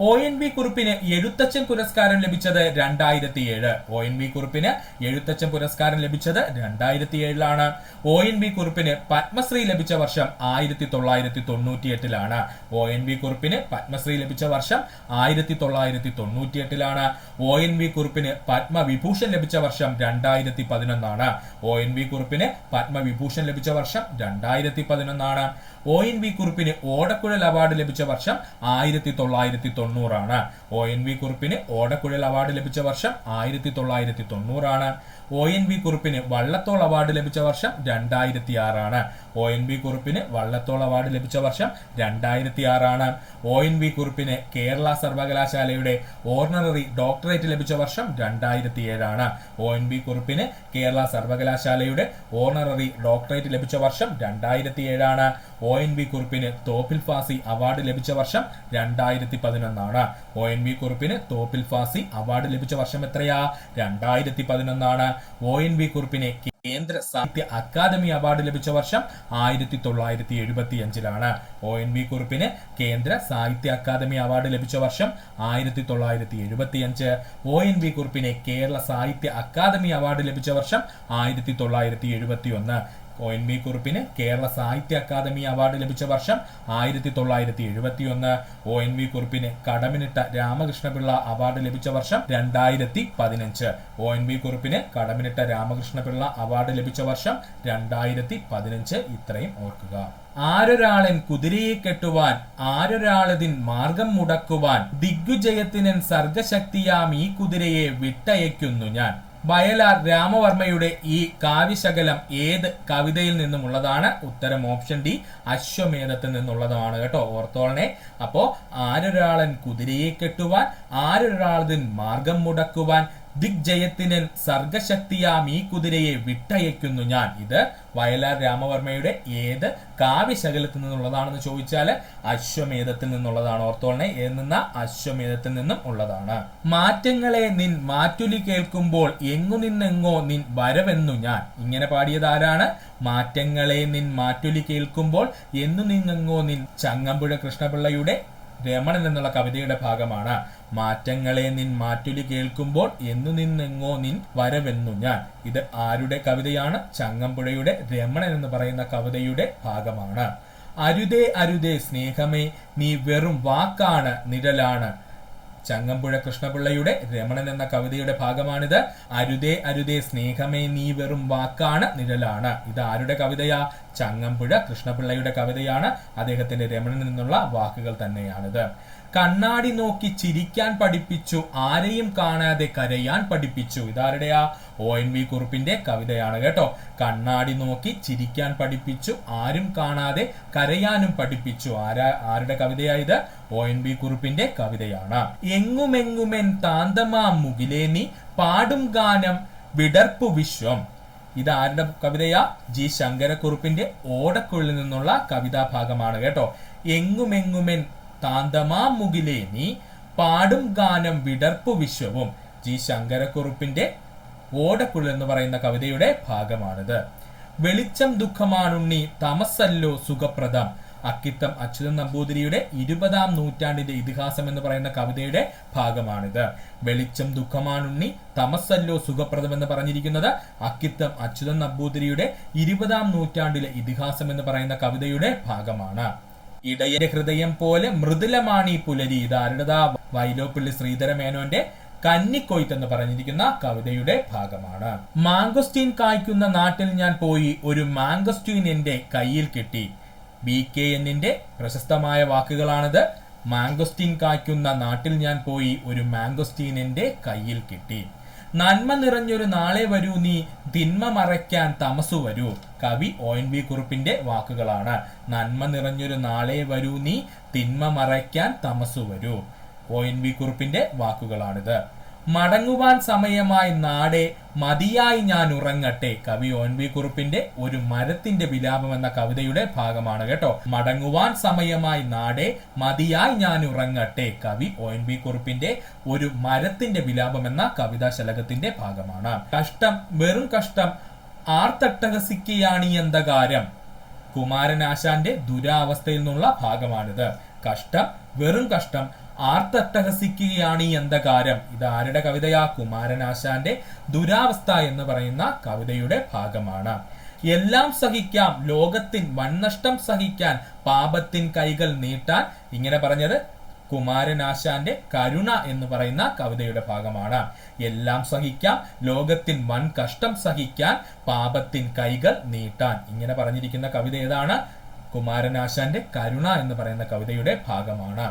Speaker 1: ONV കുറുപ്പിന് എഴുത്തച്ഛൻ പുരസ്കാരം ലഭിച്ചത് 2007. ONV കുറുപ്പിന് എഴുത്തച്ഛൻ പുരസ്കാരം ലഭിച്ചത് 2007. ONV കുറുപ്പിന് പത്മശ്രീ ലഭിച്ച വർഷം 1998. ONV കുറുപ്പിന് പത്മശ്രീ ലഭിച്ച വർഷം 1998. ONV കുറുപ്പിന് പത്മവിഭൂഷൺ ലഭിച്ച വർഷം 2011. ONV കുറുപ്പിന് പത്മവിഭൂഷൺ ലഭിച്ച വർഷം 2011. ONV കുറുപ്പിന് ഓടക്കുഴൽ അവാർഡ് ലഭിച്ച വർഷം 1990. ONV കുറുപ്പിന് ഓടക്കുഴൽ അവാർഡ് ലഭിച്ച വർഷം 1990. ONV കുറുപ്പിന് വള്ളത്തോൾ അവാർഡ് ലഭിച്ച വർഷം 2006 ONV കുറുപ്പിന് വള്ളത്തോൾ അവാർഡ് ലഭിച്ച വർഷം 2006 ONV കുറുപ്പിന് കേരള സർവകലാശാലയുടെ ഓണററി ഡോക്ടറേറ്റ് ലഭിച്ച വർഷം 2007 ONV കുറുപ്പിന് കേരള സർവകലാശാലയുടെ ഓണററി ഡോക്ടറേറ്റ് ലഭിച്ച വർഷം 2007 ONV കുറുപ്പിന് തോപ്പിൽ ഫാസി അവാർഡ് ലഭിച്ച വർഷം 2011 ONV കുറുപ്പിന് തോപ്പിൽ ഫാസി അവാർഡ് ലഭിച്ച വർഷം എത്രയാ? 2011 ONV കുറുപ്പിന് കേന്ദ്ര സാഹിത്യ അക്കാദമി അവാർഡ് ലഭിച്ച വർഷം 1975 ONV കുറുപ്പിന് കേന്ദ്ര സാഹിത്യ അക്കാദമി അവാർഡ് ലഭിച്ച വർഷം 1975 ONV കുറുപ്പിന് കേരള സാഹിത്യ അക്കാദമി അവാർഡ് ലഭിച്ച വർഷം 1971 ONV കുറുപ്പിന് കേരള സാഹിത്യ അക്കാദമി അവാർഡ് ലഭിച്ച വർഷം 1971 ONV കുറുപ്പിന് കടമനിട്ട രാമകൃഷ്ണപിള്ള അവാർഡ് ലഭിച്ച വർഷം 2015 ONV കുറുപ്പിന് കടമനിട്ട രാമകൃഷ്ണപിള്ള അവാർഡ് ലഭിച്ച വർഷം 2015 ഇത്രയും ഓർക്കുക. ആരൊരാളൻ കുതിരയെ കെട്ടുവാൻ ആരൊരാളതിൻ മാർഗം മുടക്കുവാൻ ദിഗ്വിജയത്തിനൻ സർഗശക്തിയാം ഈ കുതിരയെ വിട്ടയക്കുന്നു ഞാൻ. വയലാർ രാമവർമ്മയുടെ ഈ കാവ്യശകലം ഏത് കവിതയിൽ നിന്നുമുള്ളതാണ്? ഉത്തരം ഓപ്ഷൻ ഡി, അശ്വമേധത്തിൽ നിന്നുള്ളതാണ് കേട്ടോ, ഓർത്തോളനെ. അപ്പോ ആരൊരാളൻ കുതിരയെ കെട്ടുവാൻ ആരൊരാളതിൻ മാർഗം മുടക്കുവാൻ ദിഗ്ജയത്തിനൻ സർഗശക്തിയാം ഈ കുതിരയെ വിട്ടയക്കുന്നു ഞാൻ. ഇത് വയലാർ രാമവർമ്മയുടെ ഏത് കാവ്യശകലത്തിൽ നിന്നുള്ളതാണെന്ന് ചോദിച്ചാൽ അശ്വമേധത്തിൽ നിന്നുള്ളതാണ്. ഓർത്തോളനെ, ഏതെന്ന അശ്വമേധത്തിൽ നിന്നും ഉള്ളതാണ്. മാറ്റങ്ങളെ നിൻ മാറ്റുലി കേൾക്കുമ്പോൾ എങ്ങു നിന്നെങ്ങോ നിൻ വരവെന്നു ഞാൻ. ഇങ്ങനെ പാടിയത് ആരാണ്? മാറ്റങ്ങളെ നിൻ മാറ്റുലി കേൾക്കുമ്പോൾ എന്നു നിന്നെങ്ങോ നിൻ ചങ്ങമ്പുഴ കൃഷ്ണപിള്ളയുടെ രമണൻ എന്നുള്ള കവിതയുടെ ഭാഗമാണ്. മാറ്റങ്ങളെ നിൻ മാറ്റുലി കേൾക്കുമ്പോൾ എന്നു നിന്നെങ്ങോ നിൻ വരവെന്നു ഞാൻ. ഇത് ആരുടെ കവിതയാണ്? ചങ്ങമ്പുഴയുടെ രമണൻ എന്ന് പറയുന്ന കവിതയുടെ ഭാഗമാണ്. അരുതേ അരുതേ സ്നേഹമേ നീ വെറും വാക്കാണ് നിഴലാണ്. ചങ്ങമ്പുഴ കൃഷ്ണപിള്ളയുടെ രമണൻ എന്ന കവിതയുടെ ഭാഗമാണിത്. അരുതേ അരുതേ സ്നേഹമേ നീ വെറും വാക്കാണ് നിഴലാണ്. ഇത് ആരുടെ കവിതയാ? ചങ്ങമ്പുഴ കൃഷ്ണപിള്ളയുടെ കവിതയാണ്. അദ്ദേഹത്തിന്റെ രമണനിൽ നിന്നുള്ള വാക്കുകൾ തന്നെയാണിത്. കണ്ണാടി നോക്കി ചിരിക്കാൻ പഠിപ്പിച്ചു ആരെയും കാണാതെ കരയാൻ പഠിപ്പിച്ചു. ഇതാരുടെയാ? ONV കുറുപ്പിന്റെ കവിതയാണ് കേട്ടോ. കണ്ണാടി നോക്കി ചിരിക്കാൻ പഠിപ്പിച്ചു ആരും കാണാതെ കരയാനും പഠിപ്പിച്ചു. ആരുടെ കവിതയായത്? ONV കുറുപ്പിന്റെ കവിതയാണ്. എങ്ങുമെങ്ങുമെൻ താന്തമാ മുകിലേ നീ പാടും ഗാനം വിടർപ്പു വിശ്വം. ഇത് ആരുടെ കവിതയാ? G ശങ്കരക്കുറുപ്പിന്റെ ഓടക്കുള്ളിൽ നിന്നുള്ള കവിതാ ഭാഗമാണ് കേട്ടോ. എങ്ങുമെങ്ങുമെൻ താന്തമാ മുകിലേ നീ പാടും ഗാനം വിടർപ്പു വിശ്വവും. G ശങ്കരക്കുറുപ്പിന്റെ ഓടക്കുള്ളിൽ എന്ന് പറയുന്ന കവിതയുടെ ഭാഗമാണിത്. വെളിച്ചം ദുഃഖമാണുണ്ണി തമസല്ലോ സുഖപ്രദം. അക്കിത്തം അച്യുതൻ നമ്പൂതിരിയുടെ 20-ാം നൂറ്റാണ്ടിന്റെ ഇതിഹാസം എന്ന് പറയുന്ന കവിതയുടെ ഭാഗമാണിത്. വെളിച്ചം ദുഃഖമാണുണ്ണി തമസല്ലോ സുഖപ്രദം എന്ന് പറഞ്ഞിരിക്കുന്നത് അക്കിത്തം അച്യുതൻ നമ്പൂതിരിയുടെ 20-ാം നൂറ്റാണ്ടിലെ ഇതിഹാസം എന്ന് പറയുന്ന കവിതയുടെ ഭാഗമാണ്. ഇടയന്റെ ഹൃദയം പോലെ മൃദുലമാണി പുലരി. ഇത് ആരുടേതാ? വൈലോപ്പിള്ളി ശ്രീധരമേനോന്റെ കന്നിക്കൊയ്ത്ത് എന്ന് പറഞ്ഞിരിക്കുന്ന കവിതയുടെ ഭാഗമാണ്. മാംഗോസ്റ്റീൻ കായ്ക്കുന്ന നാട്ടിൽ ഞാൻ പോയി ഒരു മാംഗോസ്റ്റീൻ എന്റെ കയ്യിൽ കിട്ടി. BKNന്റെ പ്രശസ്തമായ വാക്കുകളാണിത്. മാംഗോസ്റ്റീൻ കായ്ക്കുന്ന നാട്ടിൽ ഞാൻ പോയി ഒരു മാംഗോസ്റ്റീൻ എന്റെ കയ്യിൽ കിട്ടി. നന്മ നിറഞ്ഞൊരു നാളെ വരൂ നീ തിന്മ മറയ്ക്കാൻ തമസു വരൂ. കവി ONV കുറുപ്പിന്റെ വാക്കുകളാണ്. നന്മ നിറഞ്ഞൊരു നാളെ വരൂ നീ തിന്മ മറയ്ക്കാൻ തമസു വരൂ. ONV കുറുപ്പിന്റെ വാക്കുകളാണിത്. മടങ്ങുവാൻ സമയമായി നാടേ മതിയായി ഞാൻ ഉറങ്ങട്ടെ. കവി ONV കുറുപ്പിന്റെ ഒരു മരത്തിന്റെ വിലാപം എന്ന കവിതയുടെ ഭാഗമാണ് കേട്ടോ. മടങ്ങുവാൻ സമയമായി നാടേ മതിയായി ഞാൻ ഉറങ്ങട്ടെ. കവി ONV കുറുപ്പിന്റെ ഒരു മരത്തിന്റെ വിലാപം എന്ന കവിതാ ശലകത്തിന്റെ ഭാഗമാണ്. കഷ്ടം വെറും കഷ്ടം ആർത്തട്ടഹസിക്കുകയാണ് എന്തകാരം. കുമാരനാശാന്റെ ദുരാവസ്ഥയിൽ നിന്നുള്ള ഭാഗമാണിത്. കഷ്ടം വെറും കഷ്ടം ആർത്തട്ടഹസിക്കുകയാണ് എന്തകാരം. ഇത് ആരുടെ കവിതയാ? കുമാരനാശാന്റെ ദുരാവസ്ഥ എന്ന് പറയുന്ന കവിതയുടെ ഭാഗമാണ്. എല്ലാം സഹിക്കാം ലോകത്തിൻ വൻനഷ്ടം സഹിക്കാൻ പാപത്തിൻ കൈകൾ നീട്ടാൻ. ഇങ്ങനെ പറഞ്ഞത് കുമാരനാശാന്റെ കരുണ എന്ന് പറയുന്ന കവിതയുടെ ഭാഗമാണ്. എല്ലാം സഹിക്കാം ലോകത്തിൻ വൻ കഷ്ടം സഹിക്കാൻ പാപത്തിൻ കൈകൾ നീട്ടാൻ. ഇങ്ങനെ പറഞ്ഞിരിക്കുന്ന കവിത ഏതാണ്? കുമാരനാശാന്റെ കരുണ എന്ന് പറയുന്ന കവിതയുടെ ഭാഗമാണ്.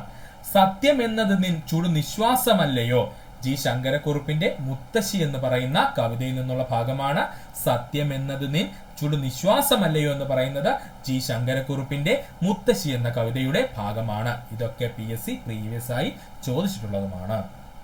Speaker 1: സത്യം എന്നത് നിൻ ചുടു നിശ്വാസമല്ലയോ. G ജി ശങ്കരക്കുറുപ്പിന്റെ മുത്തശ്ശി എന്ന് പറയുന്ന കവിതയിൽ നിന്നുള്ള ഭാഗമാണ്. സത്യം എന്നത് നിൻ ചുടു നിശ്വാസമല്ലയോ എന്ന് പറയുന്നത് ജി ശങ്കരക്കുറുപ്പിന്റെ മുത്തശ്ശി എന്ന കവിതയുടെ ഭാഗമാണ്. ഇതൊക്കെ PSC പ്രീവിയസ് ആയി ചോദിച്ചിട്ടുള്ളതുമാണ്.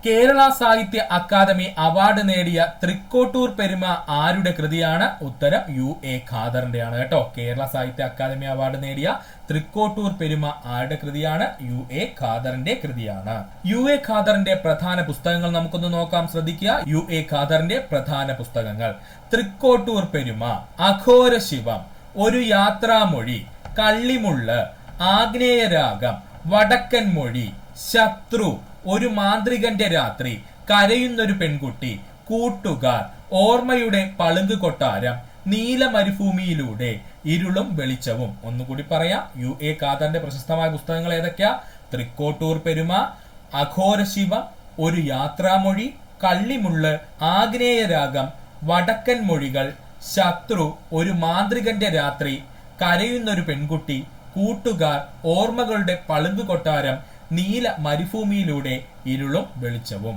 Speaker 1: കേരള സാഹിത്യ അക്കാദമി അവാർഡ് നേടിയ തൃക്കോട്ടൂർ പെരുമ ആരുടെ കൃതിയാണ്? ഉത്തരം UA ഖാദറിന്റെയാണ് കേട്ടോ. കേരള സാഹിത്യ അക്കാദമി അവാർഡ് നേടിയ തൃക്കോട്ടൂർ പെരുമ ആരുടെ കൃതിയാണ്? UA ഖാദറിന്റെ കൃതിയാണ്. UA ഖാദറിന്റെ പ്രധാന പുസ്തകങ്ങൾ നമുക്കൊന്ന് നോക്കാം, ശ്രദ്ധിക്കുക. UA ഖാദറിന്റെ പ്രധാന പുസ്തകങ്ങൾ: തൃക്കോട്ടൂർ പെരുമ, അഘോര ശിവം, ഒരു യാത്രാമൊഴി, കള്ളിമുള്ള്, ആഗ്നേയരാഗം, വടക്കൻ മൊഴി, ശത്രു, ഒരു മാന്ത്രികന്റെ രാത്രി, കരയുന്നൊരു പെൺകുട്ടി, കൂട്ടുകാർ, ഓർമ്മയുടെ പളുങ്ക് കൊട്ടാരം, നീല മരുഭൂമിയിലൂടെ, ഇരുളും വെളിച്ചവും. ഒന്നുകൂടി പറയാം, UA ഖാദറിന്റെ പ്രശസ്തമായ പുസ്തകങ്ങൾ ഏതൊക്കെയാ? തൃക്കോട്ടൂർ പെരുമ, അഘോര ശിവം, ഒരു യാത്രാമൊഴി, കള്ളിമുള്ള്, ആഗ്നേയരാഗം, വടക്കൻ മൊഴികൾ, ശത്രു, ഒരു മാന്ത്രികന്റെ രാത്രി, കരയുന്നൊരു പെൺകുട്ടി, കൂട്ടുകാർ, ഓർമ്മകളുടെ പളുങ്ക് കൊട്ടാരം, നീല മരുഭൂമിയിലൂടെ, ഇരുളും വെളിച്ചവും.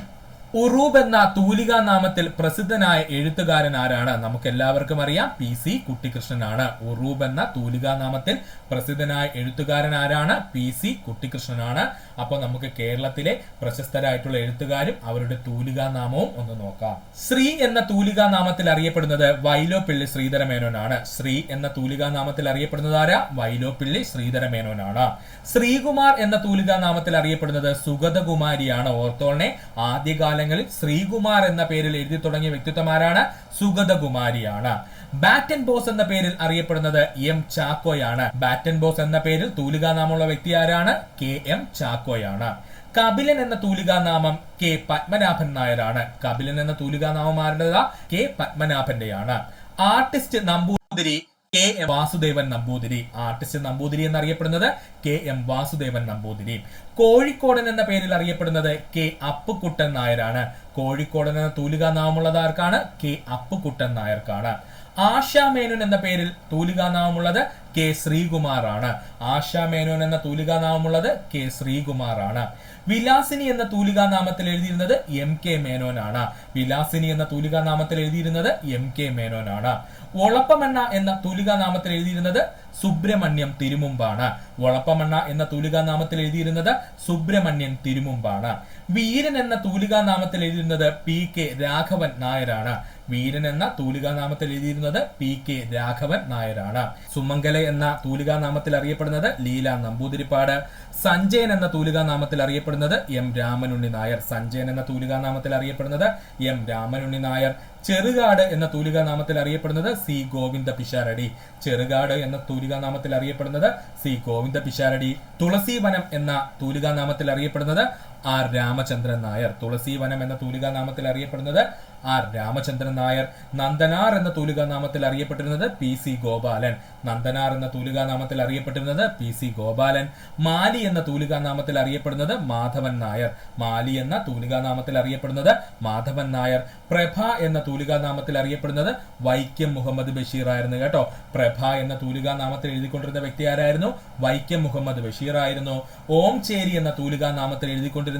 Speaker 1: ഉറൂബ് എന്ന തൂലികാ നാമത്തിൽ പ്രസിദ്ധനായ എഴുത്തുകാരൻ ആരാണ്? നമുക്ക് എല്ലാവർക്കും അറിയാം, PC കുട്ടിക്കൃഷ്ണനാണ്. ഉറൂബ് എന്ന തൂലികാ നാമത്തിൽ പ്രസിദ്ധനായ എഴുത്തുകാരൻ ആരാണ്? PC കുട്ടിക്കൃഷ്ണനാണ്. അപ്പോൾ നമുക്ക് കേരളത്തിലെ പ്രശസ്തരായിട്ടുള്ള എഴുത്തുകാരും അവരുടെ തൂലികാ നാമവും ഒന്ന് നോക്കാം. ശ്രീ എന്ന തൂലികാ നാമത്തിൽ അറിയപ്പെടുന്നത് വൈലോപ്പിള്ളി ശ്രീധരമേനോനാണ്. ശ്രീ എന്ന തൂലികാ നാമത്തിൽ അറിയപ്പെടുന്നത് ആരാ? വൈലോപ്പിള്ളി ശ്രീധരമേനോനാണ്. ശ്രീകുമാർ എന്ന തൂലികാ നാമത്തിൽ അറിയപ്പെടുന്നത് സുഗതകുമാരിയാണ്. ഓർത്തോളനെ, ആദ്യകാലങ്ങളിൽ ശ്രീകുമാർ എന്ന പേരിൽ എഴുതി തുടങ്ങിയ വ്യക്തിത്വമാരാണ്? സുഗതകുമാരിയാണ്. ബാറ്റൻ ബോസ് എന്ന പേരിൽ അറിയപ്പെടുന്നത് M ചാക്കോയാണ്. ബാറ്റൻ ബോസ് എന്ന പേരിൽ തൂലികാ നാമമുള്ള വ്യക്തി ആരാണ്? KM ചാക്കോയാണ്. കപിലൻ എന്ന തൂലികാ നാമം K പത്മനാഭൻ നായരാണ്. കപിലൻ എന്ന തൂലികാ നാമം ആരുടേതാ? K പത്മനാഭന്റെയാണ്. Artist Namboothiri KM Vasudevan Namboothiri. Artist Namboothiri എന്നറിയപ്പെടുന്നത് KM വാസുദേവൻ നമ്പൂതിരി. കോഴിക്കോടൻ എന്ന പേരിൽ അറിയപ്പെടുന്നത് K അപ്പുക്കുട്ടൻ നായരാണ്. കോഴിക്കോടൻ എന്ന തൂലികാ നാമമുള്ളത് ആർക്കാണ്? K അപ്പുക്കുട്ടൻ നായർക്കാണ്. ആശാമേനോൻ എന്ന പേരിൽ തൂലികാ നാമമുള്ളത് K ശ്രീകുമാർ ആണ്. ആശാമേനോൻ എന്ന തൂലികാ നാമമുള്ളത് K ശ്രീകുമാർ ആണ്. വിലാസിനി എന്ന തൂലികാ നാമത്തിൽ എഴുതിയിരുന്നത് MK മേനോൻ ആണ്. വിലാസിനി എന്ന തൂലികാ നാമത്തിൽ എഴുതിയിരുന്നത് MK മേനോൻ ആണ്. ഒളപ്പമണ്ണ എന്ന തൂലികാ നാമത്തിൽ എഴുതിയിരുന്നത് സുബ്രഹ്മണ്യം തിരുമുമ്പാണ്. ഒളപ്പമണ്ണ എന്ന തൂലികാ നാമത്തിൽ എഴുതിയിരുന്നത് സുബ്രഹ്മണ്യൻ തിരുമുമ്പാണ്. വീരൻ എന്ന തൂലികാ നാമത്തിൽ എഴുതിയിരുന്നത് PK രാഘവൻ നായരാണ്. വീരൻ എന്ന തൂലികാ നാമത്തിൽ എഴുതിയിരുന്നത് PK രാഘവൻ നായരാണ്. സുമംഗല എന്ന തൂലികാ നാമത്തിൽ അറിയപ്പെടുന്നത് ലീല നമ്പൂതിരിപ്പാട്. സഞ്ജയൻ എന്ന തൂലികാ നാമത്തിൽ അറിയപ്പെടുന്നത് M രാമനുണ്ണി നായർ. സഞ്ജയൻ എന്ന തൂലികാ നാമത്തിൽ അറിയപ്പെടുന്നത് M രാമനുണ്ണി നായർ. ചെറുകാട് എന്ന തൂലികാ നാമത്തിൽ അറിയപ്പെടുന്നത് C ഗോവിന്ദ പിഷാരടി. ചെറുകാട് എന്ന തൂലികാ നാമത്തിൽ അറിയപ്പെടുന്നത് C ഗോവിന്ദ പിഷാരടി. തുളസീവനം എന്ന തൂലികാ നാമത്തിൽ അറിയപ്പെടുന്നത് R രാമചന്ദ്രൻ നായർ. തുളസീവനം എന്ന തൂലികാ നാമത്തിൽ അറിയപ്പെടുന്നത് R രാമചന്ദ്രൻ നായർ. നന്ദനാർ എന്ന തൂലികാ നാമത്തിൽ അറിയപ്പെട്ടിരുന്നത് PC ഗോപാലൻ. നന്ദനാർ എന്ന തൂലികാ നാമത്തിൽ അറിയപ്പെട്ടിരുന്നത് PC ഗോപാലൻ. മാലി എന്ന തൂലികാ നാമത്തിൽ അറിയപ്പെടുന്നത് മാധവൻ നായർ. മാലി എന്ന തൂലികാ നാമത്തിൽ അറിയപ്പെടുന്നത് മാധവൻ നായർ. പ്രഭ എന്ന തൂലികാ നാമത്തിൽ അറിയപ്പെടുന്നത് വൈക്കം മുഹമ്മദ് ബഷീർ ആയിരുന്നു കേട്ടോ. പ്രഭ എന്ന തൂലികാ നാമത്തിൽ എഴുതിക്കൊണ്ടിരുന്ന വ്യക്തി ആരായിരുന്നു? വൈക്കം മുഹമ്മദ് ബഷീർ ആയിരുന്നു. ഓം ചേരി എന്ന തൂലികാ നാമത്തിൽ എഴുതിക്കൊണ്ടിരുന്നത്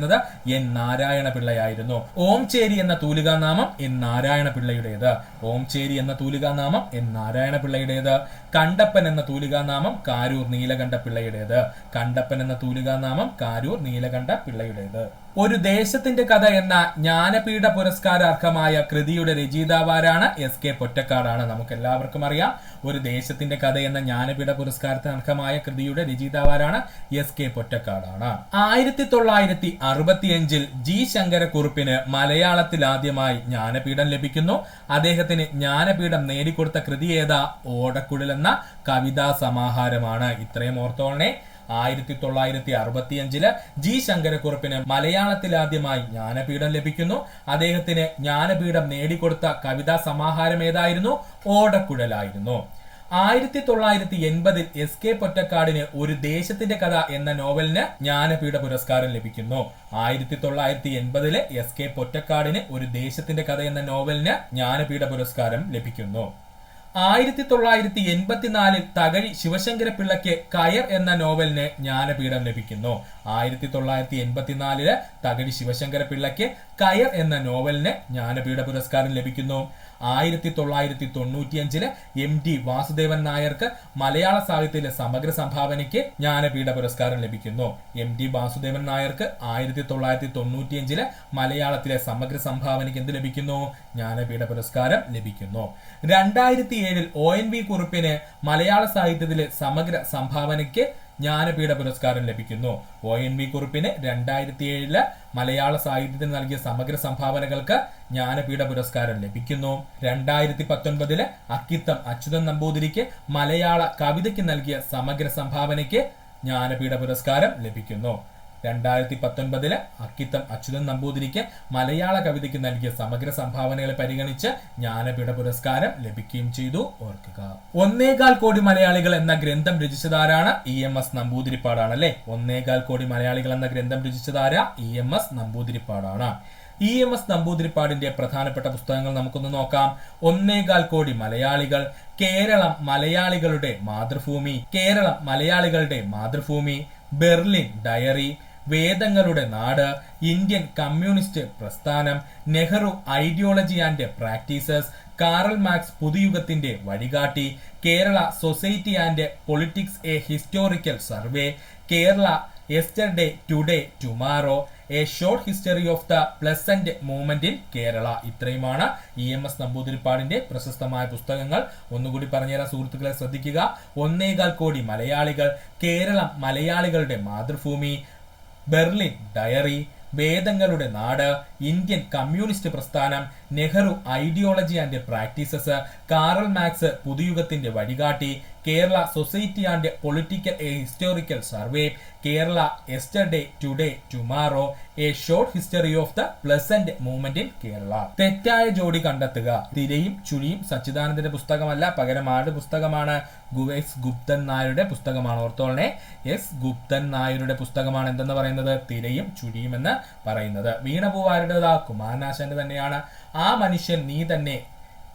Speaker 1: N നാരായണ പിള്ളയായിരുന്നു. ഓം ചേരി എന്ന തൂലികാ നാമം N നാരായണ പിള്ളയുടേത്. ഓം ചേരി എന്ന തൂലികാ നാമം N നാരായണ പിള്ളയുടേത്. കണ്ടപ്പൻ എന്ന തൂലികാ നാമം കാരൂർ നീലകണ്ഠ പിള്ളയുടേത്. കണ്ടപ്പൻ എന്ന തൂലികാ നാമം കാരൂർ നീലകണ്ഠ പിള്ളയുടേത്. ഒരു ദേശത്തിന്റെ കഥ എന്ന ജ്ഞാനപീഠ പുരസ്കാരാർഹമായ കൃതിയുടെ രചയിതാവാരാണ്? SK പൊറ്റക്കാടാണ്. നമുക്ക് എല്ലാവർക്കും അറിയാം, ഒരു ദേശത്തിന്റെ കഥ എന്ന ജ്ഞാനപീഠ പുരസ്കാരത്തിന് അർഹമായ കൃതിയുടെ രചയിതാവാരാണ്? SK പൊറ്റക്കാടാണ്. 1965 G ശങ്കരക്കുറുപ്പിന് മലയാളത്തിൽ ആദ്യമായി ജ്ഞാനപീഠം ലഭിക്കുന്നു. അദ്ദേഹത്തിന് ജ്ഞാനപീഠം നേടിക്കൊടുത്ത കൃതി ഏതാ? ഓടക്കുഴൽ എന്ന കവിതാ സമാഹാരമാണ്. ഇത്രയും ഓർത്തോളനെ. 1965 G ശങ്കരക്കുറുപ്പിന് മലയാളത്തിൽ ആദ്യമായി ജ്ഞാനപീഠം ലഭിക്കുന്നു. അദ്ദേഹത്തിന് ജ്ഞാനപീഠം നേടിക്കൊടുത്ത കവിതാ സമാഹാരം ഏതായിരുന്നു? ഓടക്കുഴലായിരുന്നു. 1980 SK പൊറ്റക്കാടിന് ഒരു ദേശത്തിന്റെ കഥ എന്ന നോവലിന് ജ്ഞാനപീഠ പുരസ്കാരം ലഭിക്കുന്നു. 1980 SK പൊറ്റക്കാടിന് ഒരു ദേശത്തിന്റെ കഥ എന്ന നോവലിന് ജ്ഞാനപീഠ പുരസ്കാരം ലഭിക്കുന്നു. 1984 തകഴി ശിവശങ്കര പിള്ളയ്ക്ക് കയർ എന്ന നോവലിന് ജ്ഞാനപീഠം ലഭിക്കുന്നു. 1984 തകഴി ശിവശങ്കര പിള്ളയ്ക്ക് കയർ എന്ന നോവലിന് ജ്ഞാനപീഠ പുരസ്കാരം ലഭിക്കുന്നു. 1995 MD വാസുദേവൻ നായർക്ക് മലയാള സാഹിത്യത്തിലെ സമഗ്ര സംഭാവനയ്ക്ക് ജ്ഞാനപീഠ പുരസ്കാരം ലഭിക്കുന്നു. MD വാസുദേവൻ നായർക്ക് 1995 മലയാളത്തിലെ സമഗ്ര സംഭാവനയ്ക്ക് എന്ത് ലഭിക്കുന്നു? ജ്ഞാനപീഠ പുരസ്കാരം ലഭിക്കുന്നു. 2007 ONV കുറുപ്പിന് മലയാള സാഹിത്യത്തിലെ സമഗ്ര സംഭാവനയ്ക്ക് ജ്ഞാനപീഠ പുരസ്കാരം ലഭിക്കുന്നു. ONV കുറുപ്പിന് 2007 മലയാള സാഹിത്യത്തിന് നൽകിയ സമഗ്ര സംഭാവനകൾക്ക് ജ്ഞാനപീഠ പുരസ്കാരം ലഭിക്കുന്നു. 2019 അക്കിത്തം അച്യുതൻ നമ്പൂതിരിക്ക് മലയാള കവിതയ്ക്ക് നൽകിയ സമഗ്ര സംഭാവനയ്ക്ക് ജ്ഞാനപീഠ പുരസ്കാരം ലഭിക്കുന്നു. 2019 അക്കിത്തം അച്യുതൻ നമ്പൂതിരിക്ക് മലയാള കവിതയ്ക്ക് നൽകിയ സമഗ്ര സംഭാവനകളെ പരിഗണിച്ച് ജ്ഞാനപീഠ പുരസ്കാരം ലഭിക്കുകയും ചെയ്തു. ഓർക്കുക. 1.25 കോടി മലയാളികൾ എന്ന ഗ്രന്ഥം രചിച്ചതാരാണ്? EMS നമ്പൂതിരിപ്പാടാണ് അല്ലെ. 1.25 കോടി മലയാളികൾ എന്ന ഗ്രന്ഥം രചിച്ചതാരാ? EMS നമ്പൂതിരിപ്പാടാണ്. EMS നമ്പൂതിരിപ്പാടിന്റെ പ്രധാനപ്പെട്ട പുസ്തകങ്ങൾ നമുക്കൊന്ന് നോക്കാം. 1.25 കോടി മലയാളികൾ, കേരളം മലയാളികളുടെ മാതൃഭൂമി, കേരളം മലയാളികളുടെ മാതൃഭൂമി, ബെർലിൻ ഡയറി, വേദങ്ങളുടെ നാട്, ഇന്ത്യൻ കമ്മ്യൂണിസ്റ്റ് പ്രസ്ഥാനം, Nehru ideology and practices, Karl Marx പുതുയുഗത്തിന്റെ വഴികാട്ടി, Kerala society and politics a historical survey, Kerala yesterday today tomorrow, a short history of the peasant movement in Kerala. ഇത്രയുമാണ് EMS നമ്പൂതിരിപ്പാടിന്റെ പ്രശസ്തമായ പുസ്തകങ്ങൾ. ഒന്നുകൂടി പറഞ്ഞുതരാം സുഹൃത്തുക്കളെ, ശ്രദ്ധിക്കുക. 1.25 കോടി മലയാളികൾ, കേരളം മലയാളികളുടെ മാതൃഭൂമി, ബെർലിൻ ഡയറി, വേദങ്ങളുടെ നാട്, ഇന്ത്യൻ കമ്മ്യൂണിസ്റ്റ് പ്രസ്ഥാനം, Nehru ideology and practices, Karl Marx പുതുയുഗത്തിന്റെ വഴികാട്ടി, Kerala society and political a historical survey, Kerala yesterday today tomorrow, a short history of the peasant movement in Kerala. തെറ്റായ ജോഡി കണ്ടെത്തുക. തിരയും ചുഴിയും സച്ചിദാനന്ദന്റെ പുസ്തകമല്ല, പകരം ആരുടെ പുസ്തകമാണ്? എസ് ഗുപ്തൻ നായരുടെ പുസ്തകമാണ്. ഓർത്തോളനെ, എസ് ഗുപ്തൻ നായരുടെ പുസ്തകമാണ് എന്തെന്ന് പറയുന്നത്? തിരയും ചുഴിയും എന്ന് പറയുന്നത്. വീണപൂവാരുടേതാ? കുമാരനാശാന്റെ തന്നെയാണ്. ആ മനുഷ്യൻ നീ തന്നെ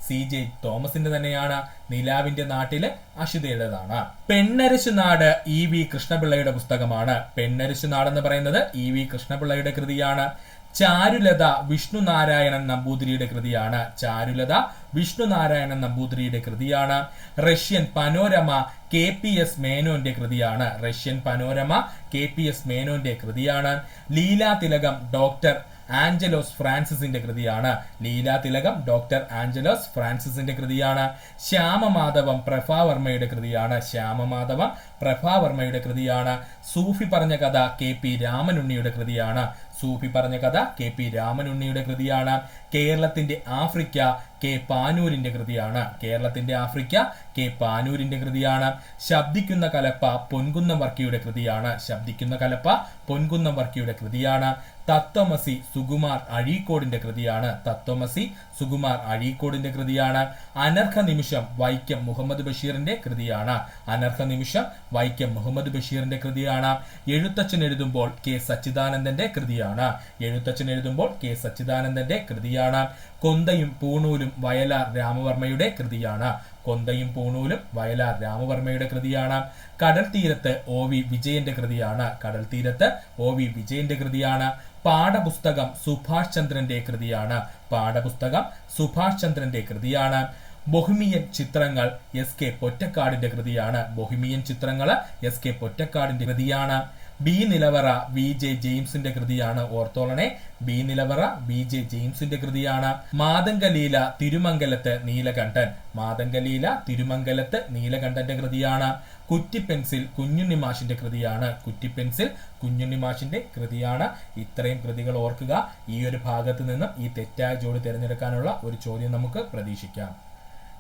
Speaker 1: CJ തോമസിന്റെ തന്നെയാണ്. നിലാവിന്റെ നാട്ടില് അഷിതയുടേതാണ്. പെണ്ണരശു നാട് EV കൃഷ്ണപിള്ളയുടെ പുസ്തകമാണ്. പെണ്ണരശു നാട് എന്ന് പറയുന്നത് EV കൃഷ്ണപിള്ളയുടെ കൃതിയാണ്. ചാരുലത വിഷ്ണുനാരായണൻ നമ്പൂതിരിയുടെ കൃതിയാണ്. ചാരുലത വിഷ്ണുനാരായണൻ നമ്പൂതിരിയുടെ കൃതിയാണ്. റഷ്യൻ പനോരമ KPS മേനോന്റെ കൃതിയാണ്. റഷ്യൻ പനോരമ KPS മേനോന്റെ കൃതിയാണ്. ലീലാതിലകം ഡോക്ടർ ആഞ്ചലോസ് ഫ്രാൻസിസിന്റെ കൃതിയാണ്. ലീലാതിലകം ഡോക്ടർ ആഞ്ചലോസ് ഫ്രാൻസിസിന്റെ കൃതിയാണ്. ശ്യാമമാധവം പ്രഭാവർമ്മയുടെ കൃതിയാണ്. ശ്യാമമാധവം പ്രഭാവർമ്മയുടെ കൃതിയാണ്. സൂഫി പറഞ്ഞ കഥ KP രാമനുണ്ണിയുടെ കൃതിയാണ്. സൂഫി പറഞ്ഞ കഥ KP രാമനുണ്ണിയുടെ കൃതിയാണ്. കേരളത്തിന്റെ ആഫ്രിക്ക K പാനൂരിന്റെ കൃതിയാണ്. കേരളത്തിന്റെ ആഫ്രിക്ക K പാനൂരിന്റെ കൃതിയാണ്. ശബ്ദിക്കുന്ന കലപ്പ പൊൻകുന്നം വർക്കിയുടെ കൃതിയാണ്. ശബ്ദിക്കുന്ന കലപ്പ പൊൻകുന്നം വർക്കിയുടെ കൃതിയാണ്. തത്വമസി സുകുമാർ അഴീക്കോടിന്റെ കൃതിയാണ്. തത്വമസി സുകുമാർ അഴീക്കോടിന്റെ കൃതിയാണ്. അനർഘ നിമിഷം വൈക്കം മുഹമ്മദ് ബഷീറിന്റെ കൃതിയാണ്. അനർഘ നിമിഷം വൈക്കം മുഹമ്മദ് ബഷീറിന്റെ കൃതിയാണ്. എഴുത്തച്ഛൻ എഴുതുമ്പോൾ K സച്ചിദാനന്ദന്റെ കൃതിയാണ്. എഴുത്തച്ഛൻ എഴുതുമ്പോൾ K സച്ചിദാനന്ദന്റെ കൃതിയാണ്. കൊന്തയും പൂണൂലും വയലാർ രാമവർമ്മയുടെ കൃതിയാണ്. കൊന്തയും പൂണൂലും വയലാർ രാമവർമ്മയുടെ കൃതിയാണ്. കടൽ തീരത്ത് OV വിജയന്റെ കൃതിയാണ്. കടൽ തീരത്ത് OV വിജയന്റെ കൃതിയാണ്. പാഠപുസ്തകം സുഭാഷ് ചന്ദ്രന്റെ കൃതിയാണ്. പാഠപുസ്തകം സുഭാഷ് ചന്ദ്രന്റെ കൃതിയാണ്. ബൊഹിമിയൻ ചിത്രങ്ങൾ SK പൊറ്റക്കാടിന്റെ കൃതിയാണ്. ബൊഹിമിയൻ ചിത്രങ്ങൾ SK പൊറ്റക്കാടിന്റെ കൃതിയാണ്. ബി നിലവറ VJ ജെയിംസിന്റെ കൃതിയാണ്. ഓർത്തോളനെ, ബി നിലവറ VJ ജെയിംസിന്റെ കൃതിയാണ്. മാതംഗലീല തിരുമംഗലത്ത് നീലകണ്ഠൻ. മാതംഗലീല തിരുമംഗലത്ത് നീലകണ്ഠന്റെ കൃതിയാണ്. കുറ്റിപ്പെൻസിൽ കുഞ്ഞുണ്ണിമാഷിന്റെ കൃതിയാണ്. കുറ്റിപ്പെൻസിൽ കുഞ്ഞുണ്ണിമാഷിന്റെ കൃതിയാണ്. ഇത്രയും കൃതികൾ ഓർക്കുക. ഈ ഒരു ഭാഗത്ത് നിന്നും ഈ തെറ്റായ ജോഡി തിരഞ്ഞെടുക്കാനുള്ള ഒരു ചോദ്യം നമുക്ക് പ്രതീക്ഷിക്കാം.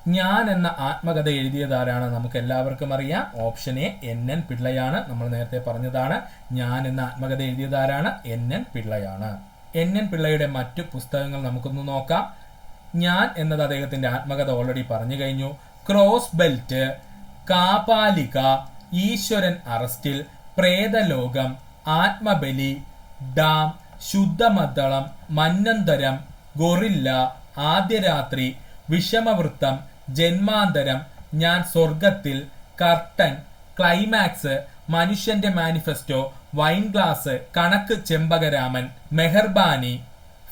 Speaker 1: ഞാൻ എന്ന ആത്മകഥ എഴുതിയതാരാണ്? നമുക്ക് എല്ലാവർക്കും അറിയാം. Option A NN പിള്ളയാണ്. നമ്മൾ നേരത്തെ പറഞ്ഞതാണ്. ഞാൻ എന്ന ആത്മകഥ എഴുതിയതാരാണ്? NN പിള്ളയാണ്. NN പിള്ളയുടെ മറ്റു പുസ്തകങ്ങൾ നമുക്കൊന്ന് നോക്കാം. ഞാൻ എന്നത് അദ്ദേഹത്തിന്റെ ആത്മകഥ ഓൾറെഡി പറഞ്ഞു കഴിഞ്ഞു. ക്രോസ് ബെൽറ്റ്, കാപാലിക, ഈശ്വരൻ അറസ്റ്റിൽ, പ്രേതലോകം, ആത്മബലി, ഡാം, ശുദ്ധമദ്ദളം, മന്നന്തരം, ഗൊറില്ല, ആദ്യരാത്രി, വിഷമവൃത്തം, ജന്മാന്തരം, ഞാൻ സ്വർഗത്തിൽ, കർട്ടൻ, ക്ലൈമാക്സ്, മനുഷ്യന്റെ മാനിഫെസ്റ്റോ, വൈൻ ഗ്ലാസ്, കണക്ക് ചെമ്പകരാമൻ, മെഹർബാനി,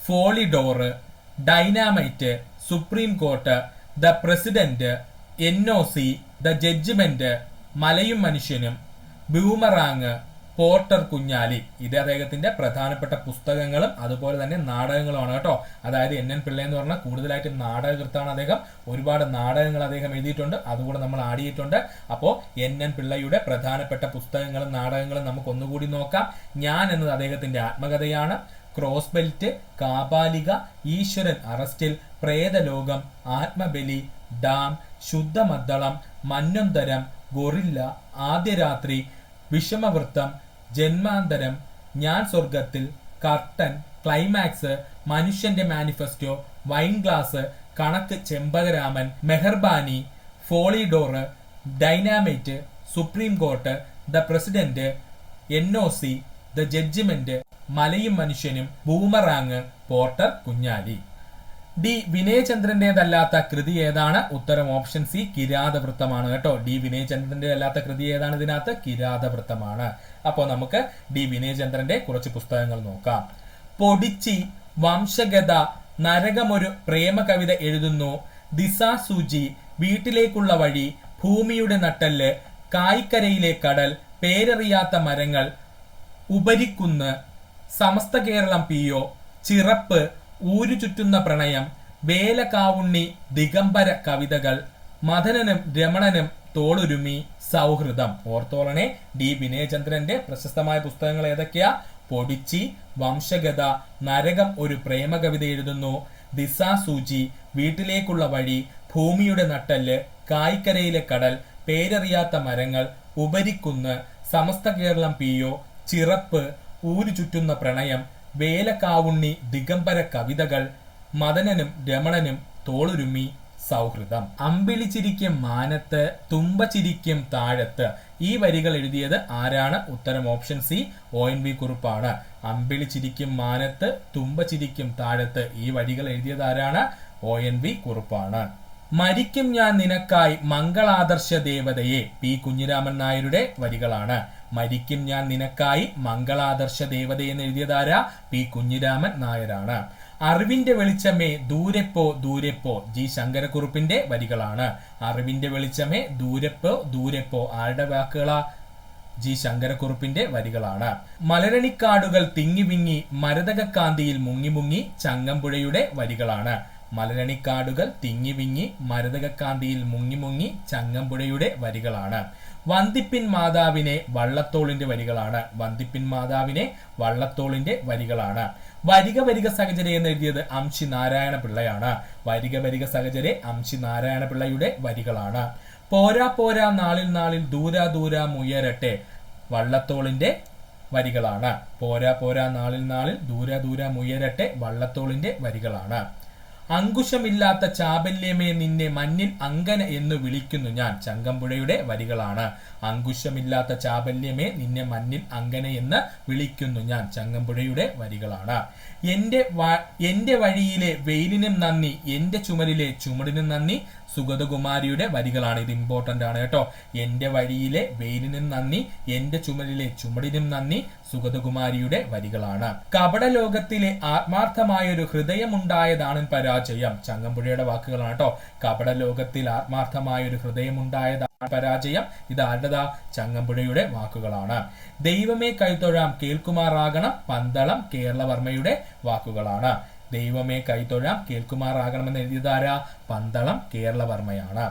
Speaker 1: Folidol, dynamite, supreme court, the president, NOC, the judgement, മലയും മനുഷ്യനും, ബൂമറാങ്, പോർട്ടർ കുഞ്ഞാലി. ഇത് അദ്ദേഹത്തിന്റെ പ്രധാനപ്പെട്ട പുസ്തകങ്ങളും അതുപോലെ തന്നെ നാടകങ്ങളുമാണ് കേട്ടോ. അതായത് NN പിള്ള എന്ന് പറഞ്ഞാൽ കൂടുതലായിട്ടും നാടകകൃത്താണ് അദ്ദേഹം. ഒരുപാട് നാടകങ്ങൾ അദ്ദേഹം എഴുതിയിട്ടുണ്ട്, അതുകൂടെ നമ്മൾ ആടിയിട്ടുണ്ട്. അപ്പോൾ NN പിള്ളയുടെ പ്രധാനപ്പെട്ട പുസ്തകങ്ങളും നാടകങ്ങളും നമുക്ക് ഒന്നുകൂടി നോക്കാം. ഞാൻ എന്നത് അദ്ദേഹത്തിന്റെ ആത്മകഥയാണ്. ക്രോസ് ബെൽറ്റ്, കാപാലിക, ഈശ്വരൻ അറസ്റ്റിൽ, പ്രേതലോകം, ആത്മബലി, ഡാം, ശുദ്ധമദ്ദളം, മന്നൊന്തരം, ഗൊറില്ല, ആദ്യരാത്രി, വിഷമവൃത്തം, ജന്മാന്തരം, ഞാൻ സ്വർഗത്തിൽ, കർട്ടൻ, ക്ലൈമാക്സ്, മനുഷ്യന്റെ മാനിഫെസ്റ്റോ, വൈൻ ഗ്ലാസ്, കണക്ക് ചെമ്പകരാമൻ, മെഹർബാനി, Folidol, dynamite, supreme court, the president, NOC, the judgement, മലയും മനുഷ്യനും, ബൂമറാങ്, പോർട്ടർ കുഞ്ഞാലി. ഡി വിനയചന്ദ്രന്റേതല്ലാത്ത കൃതി ഏതാണ്? ഉത്തരം ഓപ്ഷൻ സി, കിരാതവൃത്തമാണ് കേട്ടോ. ഡി വിനയചന്ദ്രന്റെ അല്ലാത്ത കൃതി ഏതാണ്? ഇതിനകത്ത് കിരാതവൃത്തമാണ്. അപ്പോൾ നമുക്ക് ഡി വിനയചന്ദ്രന്റെ കുറച്ച് പുസ്തകങ്ങൾ നോക്കാം. പൊടിച്ചി, വംശഗത, നരകമൊരു പ്രേമ കവിത എഴുതുന്നു, ദിസാസൂചി, വീട്ടിലേക്കുള്ള വഴി, ഭൂമിയുടെ നട്ടെല്ല്, കായ്ക്കരയിലെ കടൽ, പേരറിയാത്ത മരങ്ങൾ, ഉപരിക്കുന്ന്, സമസ്ത കേരളം PO, ചിറപ്പ്, ഊരു ചുറ്റുന്ന പ്രണയം, വേലകാവുണ്ണി, ദിഗംബര കവിതകൾ, മദനനും രമണനും, തോളുരുമി, സൗഹൃദം. ഓർത്തോളനെ, ഡി വിനയചന്ദ്രന്റെ പ്രശസ്തമായ പുസ്തകങ്ങൾ ഏതൊക്കെയാ? പൊടിച്ചി, വംശഗത, നരകം ഒരു പ്രേമ കവിത എഴുതുന്നു, ദിസാസൂചി, വീട്ടിലേക്കുള്ള വഴി, ഭൂമിയുടെ നട്ടെല്ല്, കായ്ക്കരയിലെ കടൽ, പേരറിയാത്ത മരങ്ങൾ, ഉപരിക്കുന്ന്, സമസ്ത കേരളം PO, ചിറപ്പ്, ഊരു ചുറ്റുന്ന പ്രണയം, വേലകാവുണ്ണി, ദിഗംബര കവിതകൾ, മദനനും രമണനും, തോളുരുമി, സൗഹൃദം. അമ്പിളിച്ചിരിക്കും മാനത്ത്, തുമ്പച്ചിരിക്കും താഴത്ത്. ഈ വരികൾ എഴുതിയത് ആരാണ്? ഉത്തരം ഓപ്ഷൻ സി, ONV കുറുപ്പാണ്. അമ്പിളിച്ചിരിക്കും മാനത്ത്, തുമ്പച്ചിരിക്കും താഴത്ത്. ഈ വരികൾ എഴുതിയത് ആരാണ്? ONV കുറുപ്പാണ്. മരിക്കും ഞാൻ നിനക്കായി മംഗളാദർശ ദേവതയെ, P കുഞ്ഞിരാമൻ നായരുടെ വരികളാണ്. മരിക്കും ഞാൻ നിനക്കായി മംഗളാദർശ ദേവതയെന്ന് എഴുതിയതാരാ? P കുഞ്ഞിരാമൻ നായരാണ്. അറിവിന്റെ വെളിച്ചമേ ദൂരെപ്പോ ദൂരെപ്പോ, G ശങ്കരക്കുറുപ്പിന്റെ വരികളാണ്. അറിവിന്റെ വെളിച്ചമേ ദൂരെപ്പോ ദൂരെപ്പോ ആരുടെ വാക്കുകളാ? G ശങ്കരക്കുറുപ്പിന്റെ വരികളാണ്. മലരണിക്കാടുകൾ തിങ്ങി വിങ്ങി മരതകക്കാന്തിയിൽ മുങ്ങി മുങ്ങി, ചങ്ങമ്പുഴയുടെ വരികളാണ്. മലരണിക്കാടുകൾ തിങ്ങി വിങ്ങി മരതകക്കാന്തിയിൽ മുങ്ങി മുങ്ങി, ചങ്ങമ്പുഴയുടെ വരികളാണ്. വന്ദിപ്പിൻ മാതാവിനെ, വള്ളത്തോളിന്റെ വരികളാണ്. വന്ദിപ്പിൻ മാതാവിനെ, വള്ളത്തോളിന്റെ വരികളാണ്. വരിക വരിക സഹചരെ എന്ന് എഴുതിയത് അംശി നാരായണ പിള്ളയാണ്. വരിക വരിക സഹചരെ അംശി നാരായണ പിള്ളയുടെ വരികളാണ്. പോരാ പോരാ നാളിൽ നാളിൽ ദൂരാ ദൂരാ മുയരട്ടെ, വള്ളത്തോളിന്റെ വരികളാണ്. പോരാ പോരാ നാളിൽ നാളിൽ ദൂരാ ദൂരാ മുയരട്ടെ, വള്ളത്തോളിന്റെ വരികളാണ്. അങ്കുശമില്ലാത്ത ചാബല്യമേ നിന്നെ മഞ്ഞിൽ അങ്കന എന്ന് വിളിക്കുന്നു ഞാൻ, ചങ്ങമ്പുഴയുടെ വരികളാണ്. അങ്കുശമില്ലാത്ത ചാബല്യമേ നിന്നെ മഞ്ഞിൽ അങ്കന എന്ന് വിളിക്കുന്നു ഞാൻ, ചങ്ങമ്പുഴയുടെ വരികളാണ്. എന്റെ വഴിയിലെ വെയിലിനും നന്ദി, എന്റെ ചുമലിലെ ചുമടിനും നന്ദി, സുഗതകുമാരിയുടെ വരികളാണ്. ഇത് ഇമ്പോർട്ടന്റ് ആണ് കേട്ടോ. എന്റെ വഴിയിലെ വെയിലിനും നന്ദി, എന്റെ ചുമലിലെ ചുമടിനും നന്ദി, സുഗതകുമാരിയുടെ വരികളാണ്. കപടലോകത്തിലെ ആത്മാർത്ഥമായൊരു ഹൃദയമുണ്ടായതാണ് പരാജയം, ചങ്ങമ്പുഴയുടെ വാക്കുകളാണ് കേട്ടോ. കപടലോകത്തിൽ ആത്മാർത്ഥമായൊരു ഹൃദയമുണ്ടായതാണ് പരാജയം. ഇത് ആരുടേതാ? ചങ്ങമ്പുഴയുടെ വാക്കുകളാണ്. ദൈവമേ കൈത്തൊഴാം കേൾക്കുമാറാകണം, പന്തളം കേരളവർമ്മയുടെ വാക്കുകളാണ്. ദൈവമേ കൈത്തൊഴാം കേൾക്കുമാറാകണമെന്ന് എഴുതിയതാരാ? പന്തളം കേരളവർമ്മയാണ്.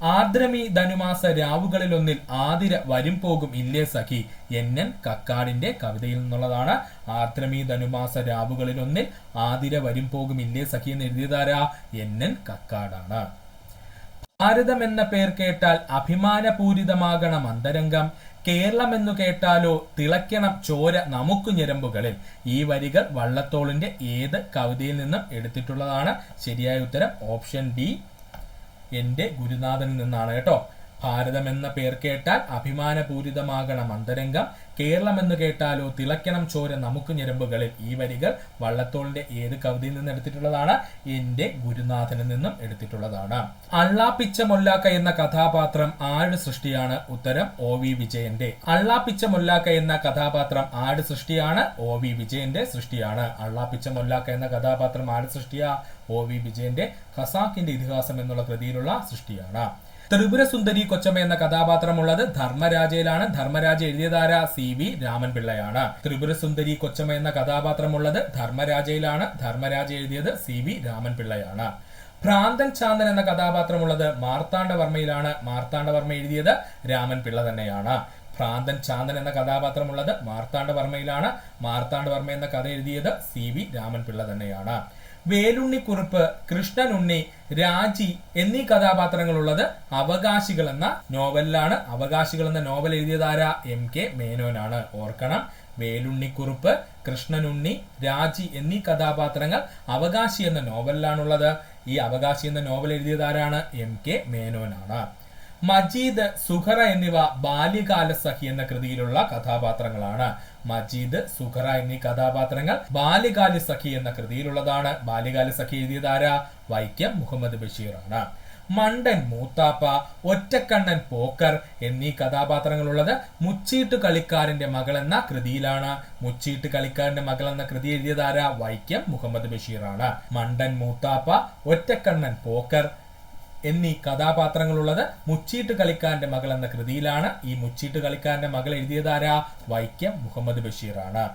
Speaker 1: ആർദ്രമീ ധനുമാസ രാവുകളിലൊന്നിൽ ആതിര വരും പോകും ഇല്ലേ സഖി, NN കക്കാടിന്റെ കവിതയിൽ നിന്നുള്ളതാണ്. ആർദ്രമീ ധനുമാസ രാവുകളിലൊന്നിൽ ആതിര വരും പോകും ഇല്ലേ സഖി എന്ന് എഴുതിയതാരാ? NN കക്കാടാണ്. ഭാരതം എന്ന പേർ കേട്ടാൽ അഭിമാനപൂരിതമാകണം അന്തരംഗം, കേരളം എന്നു കേട്ടാലോ തിളയ്ക്കണം ചോര നമുക്ക് ഞരമ്പുകളിൽ. ഈ വരികൾ വള്ളത്തോളിന്റെ ഏത് കവിതയിൽ നിന്നും എടുത്തിട്ടുള്ളതാണ്? ശരിയായ ഉത്തരം ഓപ്ഷൻ ഡി, എന്റെ ഗുരുനാഥനിൽ നിന്നാണ് കേട്ടോ. ഭാരതം എന്ന പേർ കേട്ടാൽ അഭിമാനപൂരിതമാകണം അന്തരംഗം, കേരളം എന്ന് കേട്ടാലോ തിളയ്ക്കണം ചോര നമുക്ക് ഞരമ്പുകളിൽ. ഈ വരികൾ വള്ളത്തോളിന്റെ ഏത് കവിതയിൽ നിന്ന് എടുത്തിട്ടുള്ളതാണ്? എന്റെ ഗുരുനാഥനിൽ നിന്നും എടുത്തിട്ടുള്ളതാണ്. അള്ളാപ്പിച്ച മൊല്ലാക്ക എന്ന കഥാപാത്രം ആരുടെ സൃഷ്ടിയാണ്? ഉത്തരം ഒ വി വിജയന്റെ. അള്ളാപ്പിച്ച മൊല്ലാക്ക എന്ന കഥാപാത്രം ആരുടെ സൃഷ്ടിയാണ്? ഒ വി വിജയന്റെ സൃഷ്ടിയാണ്. അള്ളാപ്പിച്ച മൊല്ലാക്ക എന്ന കഥാപാത്രം ആരുടെ സൃഷ്ടിയാ? ഒ വി വിജയന്റെ ഖസാക്കിന്റെ ഇതിഹാസം എന്നുള്ള കൃതിയിലുള്ള സൃഷ്ടിയാണ്. ത്രിപുര സുന്ദരി കൊച്ചമ്മ എന്ന കഥാപാത്രമുള്ളത് ധർമ്മരാജയിലാണ്. ധർമ്മരാജ എഴുതിയതാര? സി വി രാമൻ പിള്ളയാണ്. ത്രിപുര സുന്ദരി കൊച്ചമ്മ എന്ന കഥാപാത്രമുള്ളത് ധർമ്മരാജയിലാണ്. ധർമ്മരാജ എഴുതിയത് സി വി രാമൻ പിള്ളയാണ്. ഭ്രാന്തൻ ചാന്തൻ എന്ന കഥാപാത്രമുള്ളത് മാർത്താണ്ഡവർമ്മയിലാണ്. മാർത്താണ്ഡവർമ്മ എഴുതിയത് രാമൻ പിള്ള തന്നെയാണ്. ഭ്രാന്തൻ ചാന്തൻ എന്ന കഥാപാത്രമുള്ളത് മാർത്താണ്ഡവർമ്മയിലാണ്. മാർത്താണ്ഡവർമ്മ എന്ന കഥ എഴുതിയത് സി വി രാമൻ പിള്ള തന്നെയാണ്. വേലുണ്ണിക്കുറുപ്പ്, കൃഷ്ണനുണ്ണി, രാജി എന്നീ കഥാപാത്രങ്ങളുള്ളത് അവകാശികൾ എന്ന നോവലിലാണ്. അവകാശികൾ എന്ന നോവൽ എഴുതിയതാര? എം കെ മേനോനാണ്. ഓർക്കണം, വേലുണ്ണിക്കുറുപ്പ്, കൃഷ്ണനുണ്ണി, രാജി എന്നീ കഥാപാത്രങ്ങൾ അവകാശി എന്ന നോവലിലാണുള്ളത്. ഈ അവകാശി എന്ന നോവൽ എഴുതിയതാരാണ്? എം കെ മേനോനാണ്. മജീദ്, സുഹറ എന്നിവ ബാല്യകാല സഖി എന്ന കൃതിയിലുള്ള കഥാപാത്രങ്ങളാണ്. മജീദ്, സുഹറ എന്നീ കഥാപാത്രങ്ങൾ ബാല്യകാല സഖി എന്ന കൃതിയിലുള്ളതാണ്. ബാല്യകാല സഖി എഴുതിയതാര? വൈക്കം മുഹമ്മദ് ബഷീറാണ്. മണ്ടൻ, മൂത്താപ്പ, ഒറ്റക്കണ്ണൻ, പോക്കർ എന്നീ കഥാപാത്രങ്ങളുള്ളത് മുച്ചീട്ട് കളിക്കാരന്റെ മകൾ എന്ന കൃതിയിലാണ്. മുച്ചീട്ട് കളിക്കാരന്റെ മകൾ എന്ന കൃതി എഴുതിയതാര? വൈക്കം മുഹമ്മദ് ബഷീറാണ്. മണ്ടൻ, മൂത്താപ്പ, ഒറ്റക്കണ്ണൻ, പോക്കർ എന്നീ കഥാപാത്രങ്ങളുള്ളത് മുച്ചീട്ട് കളിക്കാരന്റെ മകൾ എന്ന കൃതിയിലാണ്. ഈ മുച്ചീട്ട് കളിക്കാരന്റെ മകൾ എഴുതിയതാരാ? വൈക്കം മുഹമ്മദ് ബഷീറാണ്.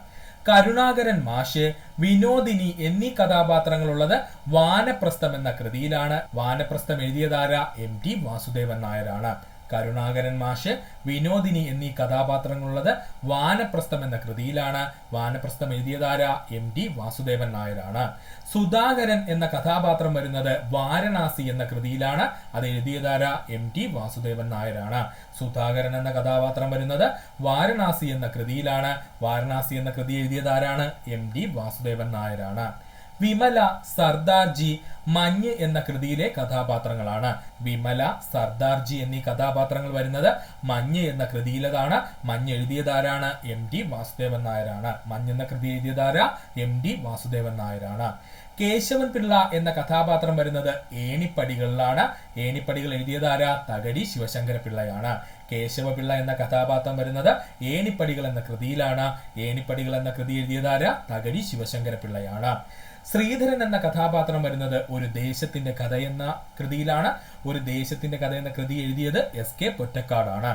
Speaker 1: കരുണാകരൻ മാഷ്, വിനോദിനി എന്നീ കഥാപാത്രങ്ങളുള്ളത് വാനപ്രസ്ഥം എന്ന കൃതിയിലാണ്. വാനപ്രസ്ഥം എഴുതിയതാര? എം ടി വാസുദേവൻ നായരാണ്. കരുണാകരൻ മാഷ്, വിനോദിനി എന്നീ കഥാപാത്രങ്ങളുള്ളത് വാനപ്രസ്ഥം എന്ന കൃതിയിലാണ്. വാനപ്രസ്ഥം എഴുതിയതാര? എം ടി വാസുദേവൻ നായരാണ്. സുധാകരൻ എന്ന കഥാപാത്രം വരുന്നത് വാരണാസി എന്ന കൃതിയിലാണ്. അത് എഴുതിയതാര? എം ടി വാസുദേവൻ നായരാണ്. സുധാകരൻ എന്ന കഥാപാത്രം വരുന്നത് വാരണാസി എന്ന കൃതിയിലാണ്. വാരണാസി എന്ന കൃതി എഴുതിയതാരാണ്? എം ടി വാസുദേവൻ നായരാണ്. വിമല, സർദാർജി, മഞ്ഞ് എന്ന കൃതിയിലെ കഥാപാത്രങ്ങളാണ്. വിമല, സർദാർജി എന്നീ കഥാപാത്രങ്ങൾ വരുന്നത് മഞ്ഞ് എന്ന കൃതിയിലതാണ്. മഞ്ഞ് എഴുതിയതാരാണ്? എം ടി വാസുദേവൻ നായരാണ്. മഞ്ഞ് എന്ന കൃതി എഴുതിയതാര? എം ടി വാസുദേവൻ നായരാണ്. കേശവൻ പിള്ള എന്ന കഥാപാത്രം വരുന്നത് ഏണിപ്പടികളിലാണ്. ഏണിപ്പടികൾ എഴുതിയതാര? തകഴി ശിവശങ്കര പിള്ളയാണ്. കേശവപിള്ള എന്ന കഥാപാത്രം വരുന്നത് ഏണിപ്പടികൾ എന്ന കൃതിയിലാണ്. ഏണിപ്പടികൾ എന്ന കൃതി എഴുതിയതാര? തകഴി ശിവശങ്കര പിള്ളയാണ്. ശ്രീധരൻ എന്ന കഥാപാത്രം വരുന്നത് ഒരു ദേശത്തിന്റെ കഥ എന്ന കൃതിയിലാണ്. ഒരു ദേശത്തിന്റെ കഥ എന്ന കൃതി എഴുതിയത് എസ് കെ പൊറ്റക്കാടാണ്.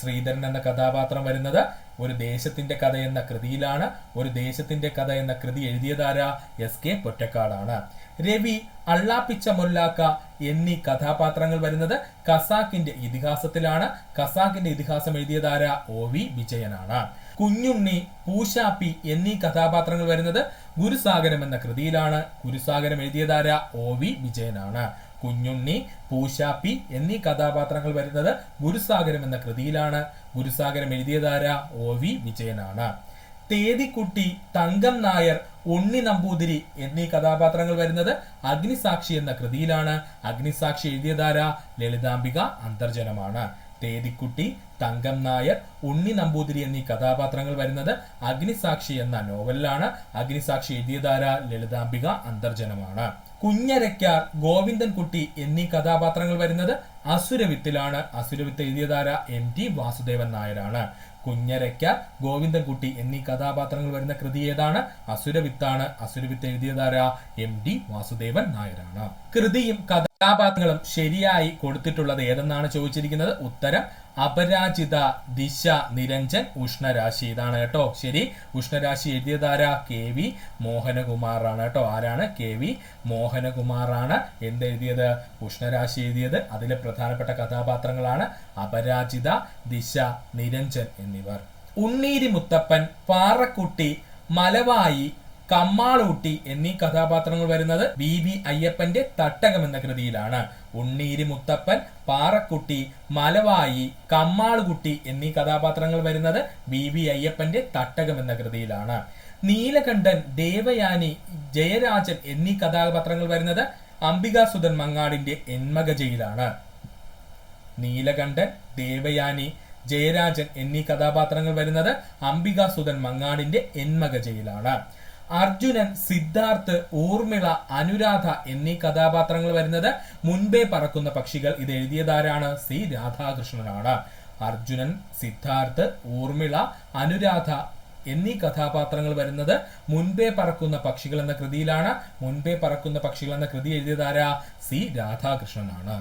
Speaker 1: ശ്രീധരൻ എന്ന കഥാപാത്രം വരുന്നത് ഒരു ദേശത്തിന്റെ കഥ എന്ന കൃതിയിലാണ്. ഒരു ദേശത്തിന്റെ കഥ എന്ന കൃതി എഴുതിയതാര? എസ് കെ പൊറ്റക്കാടാണ്. രവി, അള്ളാപ്പിച്ച മൊല്ലാക്ക എന്നീ കഥാപാത്രങ്ങൾ വരുന്നത് ഖസാക്കിന്റെ ഇതിഹാസത്തിലാണ്. ഖസാക്കിന്റെ ഇതിഹാസം എഴുതിയതാര? ഒ വി വിജയനാണ്. കുഞ്ഞുണ്ണി, പൂശാപ്പി എന്നീ കഥാപാത്രങ്ങൾ വരുന്നത് ഗുരുസാഗരം എന്ന കൃതിയിലാണ്. ഗുരുസാഗരം എഴുതിയതാര? ഒ വി വിജയനാണ്. കുഞ്ഞുണ്ണി, പൂശാപ്പി എന്നീ കഥാപാത്രങ്ങൾ വരുന്നത് ഗുരുസാഗരം എന്ന കൃതിയിലാണ്. ഗുരുസാഗരം എഴുതിയതാര? ഒ വി വിജയനാണ്. തേതിക്കുട്ടി, തങ്കം നായർ, ഉണ്ണി നമ്പൂതിരി എന്നീ കഥാപാത്രങ്ങൾ വരുന്നത് അഗ്നിസാക്ഷി എന്ന കൃതിയിലാണ്. അഗ്നിസാക്ഷി എഴുതിയതാര? ലളിതാംബിക അന്തർജനമാണ്. തേതിക്കുട്ടി, തങ്കം നായർ, ഉണ്ണി നമ്പൂതിരി എന്നീ കഥാപാത്രങ്ങൾ വരുന്നത് അഗ്നിസാക്ഷി എന്ന നോവലിലാണ്. അഗ്നിസാക്ഷി എഴുതിയതാര? ലളിതാംബിക അന്തർജനമാണ്. കുഞ്ഞരയ്ക്കാർ, ഗോവിന്ദൻകുട്ടി എന്നീ കഥാപാത്രങ്ങൾ വരുന്നത് അസുരവിത്തിലാണ്. അസുരവിത്ത് എഴുതിയതാര? എം ടി വാസുദേവൻ നായരാണ്. കുഞ്ഞരയ്ക്കാർ, ഗോവിന്ദൻകുട്ടി എന്നീ കഥാപാത്രങ്ങൾ വരുന്ന കൃതി ഏതാണ്? അസുരവിത്താണ്. അസുരവിത്ത് എഴുതിയതാര? എം ടി വാസുദേവൻ നായരാണ്. കൃതിയും കഥാപാത്രങ്ങളും ശരിയായി കൊടുത്തിട്ടുള്ളത് ഏതെന്നാണ് ചോദിച്ചിരിക്കുന്നത്. ഉത്തരം അപരാജിത, ദിശ, നിരഞ്ജൻ, ഉഷ്ണരാശി. ഇതാണ് കേട്ടോ ശരി. ഉഷ്ണരാശി എഴുതിയതാര? കെ വി മോഹനകുമാറാണ് കേട്ടോ. ആരാണ്? K V മോഹനകുമാറാണ് എന്തെഴുതിയത്? ഉഷ്ണരാശി എഴുതിയത്. അതിലെ പ്രധാനപ്പെട്ട കഥാപാത്രങ്ങളാണ് അപരാജിത, ദിശ, നിരഞ്ജൻ എന്നിവർ. ഉണ്ണീരി മുത്തപ്പൻ, പാറക്കുട്ടി, മലവായി, കമ്മാളൂട്ടി എന്നീ കഥാപാത്രങ്ങൾ വരുന്നത് വി വി അയ്യപ്പന്റെ തട്ടകം എന്ന കൃതിയിലാണ്. ഉണ്ണീരി മുത്തപ്പൻ, പാറക്കുട്ടി, മലവായി, കമ്മാളുകുട്ടി എന്നീ കഥാപാത്രങ്ങൾ വരുന്നത് വി വി അയ്യപ്പന്റെ തട്ടകം എന്ന കൃതിയിലാണ്. നീലകണ്ഠൻ, ദേവയാനി, ജയരാജൻ എന്നീ കഥാപാത്രങ്ങൾ വരുന്നത് അംബികാസുധൻ മങ്ങാടിന്റെ എന്മകജയിലാണ്. നീലകണ്ഠൻ, ദേവയാനി, ജയരാജൻ എന്നീ കഥാപാത്രങ്ങൾ വരുന്നത് അംബികാസുധൻ മങ്ങാടിന്റെ എൻമക ജയിലാണ്. അർജുനൻ, സിദ്ധാർത്ഥ്, ഊർമിള, അനുരാധ എന്നീ കഥാപാത്രങ്ങൾ വരുന്നത് മുൻപേ പറക്കുന്ന പക്ഷികൾ. ഇത് എഴുതിയതാരാണ്? സി രാധാകൃഷ്ണനാണ്. അർജുനൻ, സിദ്ധാർത്ഥ്, ഊർമിള, അനുരാധ എന്നീ കഥാപാത്രങ്ങൾ വരുന്നത് മുൻപേ പറക്കുന്ന പക്ഷികൾ എന്ന കൃതിയിലാണ്. മുൻപേ പറക്കുന്ന പക്ഷികൾ എന്ന കൃതി എഴുതിയതാരാ? സി രാധാകൃഷ്ണനാണ്.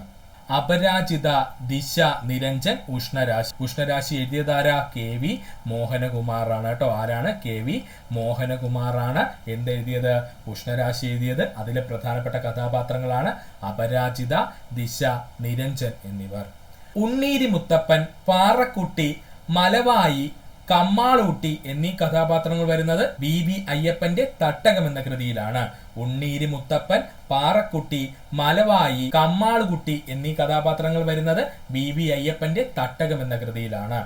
Speaker 1: അപരാജിത, ദിശ, നിരഞ്ജൻ, ഉഷ്ണരാശി. ഉഷ്ണരാശി എഴുതിയതാരാ? കെ വി മോഹനകുമാറാണ് കേട്ടോ. ആരാണ്? K V മോഹനകുമാറാണ് എന്തെഴുതിയത്? ഉഷ്ണരാശി എഴുതിയത്. അതിലെ പ്രധാനപ്പെട്ട കഥാപാത്രങ്ങളാണ് അപരാജിത, ദിശ, നിരഞ്ജൻ എന്നിവർ. ഉണ്ണീരി മുത്തപ്പൻ, പാറക്കുട്ടി, മലവായി, കമ്മാളൂട്ടി എന്നീ കഥാപാത്രങ്ങൾ വരുന്നത് വി വി അയ്യപ്പന്റെ തട്ടകം എന്ന കൃതിയിലാണ്. ഉണ്ണീരി മുത്തപ്പൻ, പാറക്കുട്ടി, മലവായി, കമ്മാളുകുട്ടി എന്നീ കഥാപാത്രങ്ങൾ വരുന്നത് വി വി അയ്യപ്പന്റെ തട്ടകം എന്ന കൃതിയിലാണ്.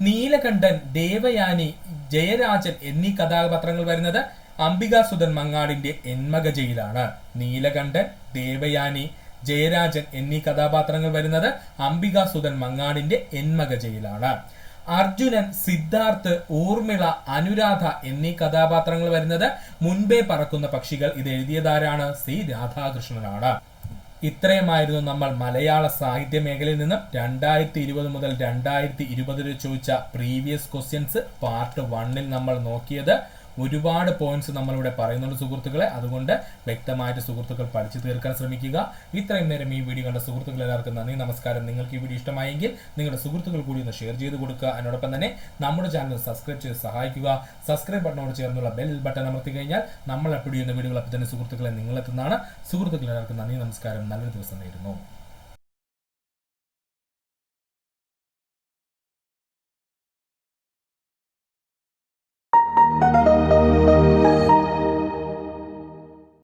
Speaker 1: നീലകണ്ഠൻ, ദേവയാനി, ജയരാജൻ എന്നീ കഥാപാത്രങ്ങൾ വരുന്നത് അംബികാസുധൻ മങ്ങാടിന്റെ എൻമക ജയിലാണ്. നീലകണ്ഠൻ, ദേവയാനി, ജയരാജൻ എന്നീ കഥാപാത്രങ്ങൾ വരുന്നത് അംബികാസുധൻ മങ്ങാടിന്റെ എൻമക ജയിലാണ്. അർജുനൻ, സിദ്ധാർത്ഥ്, ഊർമിള, അനുരാധ എന്നീ കഥാപാത്രങ്ങൾ വരുന്നത് മുൻപേ പറക്കുന്ന പക്ഷികൾ. ഇത് എഴുതിയതാരാണ്? സി രാധാകൃഷ്ണനാണ്. ഇത്രയുമായിരുന്നു നമ്മൾ മലയാള സാഹിത്യ മേഖലയിൽ നിന്നും 2020 മുതൽ 2020 ചോദിച്ച പ്രീവിയസ് ക്വസ്റ്റ്യൻസ് പാർട്ട് 1 നമ്മൾ നോക്കിയത്. ഒരുപാട് പോയിന്റ്സ് നമ്മളിവിടെ പറയുന്നുണ്ട് സുഹൃത്തുക്കളെ. അതുകൊണ്ട് വ്യക്തമായിട്ട് സുഹൃത്തുക്കൾ പഠിച്ചു തീർക്കാൻ ശ്രമിക്കുക. ഇത്രയും നേരം ഈ വീഡിയോ കണ്ട സുഹൃത്തുക്കൾ എല്ലാവർക്കും നന്ദി, നമസ്കാരം. നിങ്ങൾക്ക് ഈ വീഡിയോ ഇഷ്ടമായെങ്കിൽ നിങ്ങളുടെ സുഹൃത്തുക്കൾ കൂടി ഒന്ന് ഷെയർ ചെയ്ത് കൊടുക്കുക. അതിനോടൊപ്പം തന്നെ നമ്മുടെ ചാനൽ സബ്സ്ക്രൈബ് ചെയ്ത് സഹായിക്കുക. സബ്സ്ക്രൈബ് ബട്ടണോട് ചേർന്നുള്ള ബെൽ ബട്ടൺ അമർത്തി കഴിഞ്ഞാൽ നമ്മൾ അപ്ലോഡ് ചെയ്യുന്ന വീഡിയോകൾ അപ്പോൾ തന്നെ സുഹൃത്തുക്കളെ നിങ്ങളെത്തുന്നതാണ്. സുഹൃത്തുക്കൾ എല്ലാവർക്കും നന്ദി, നമസ്കാരം. നല്ലൊരു ദിവസം നേരുന്നു.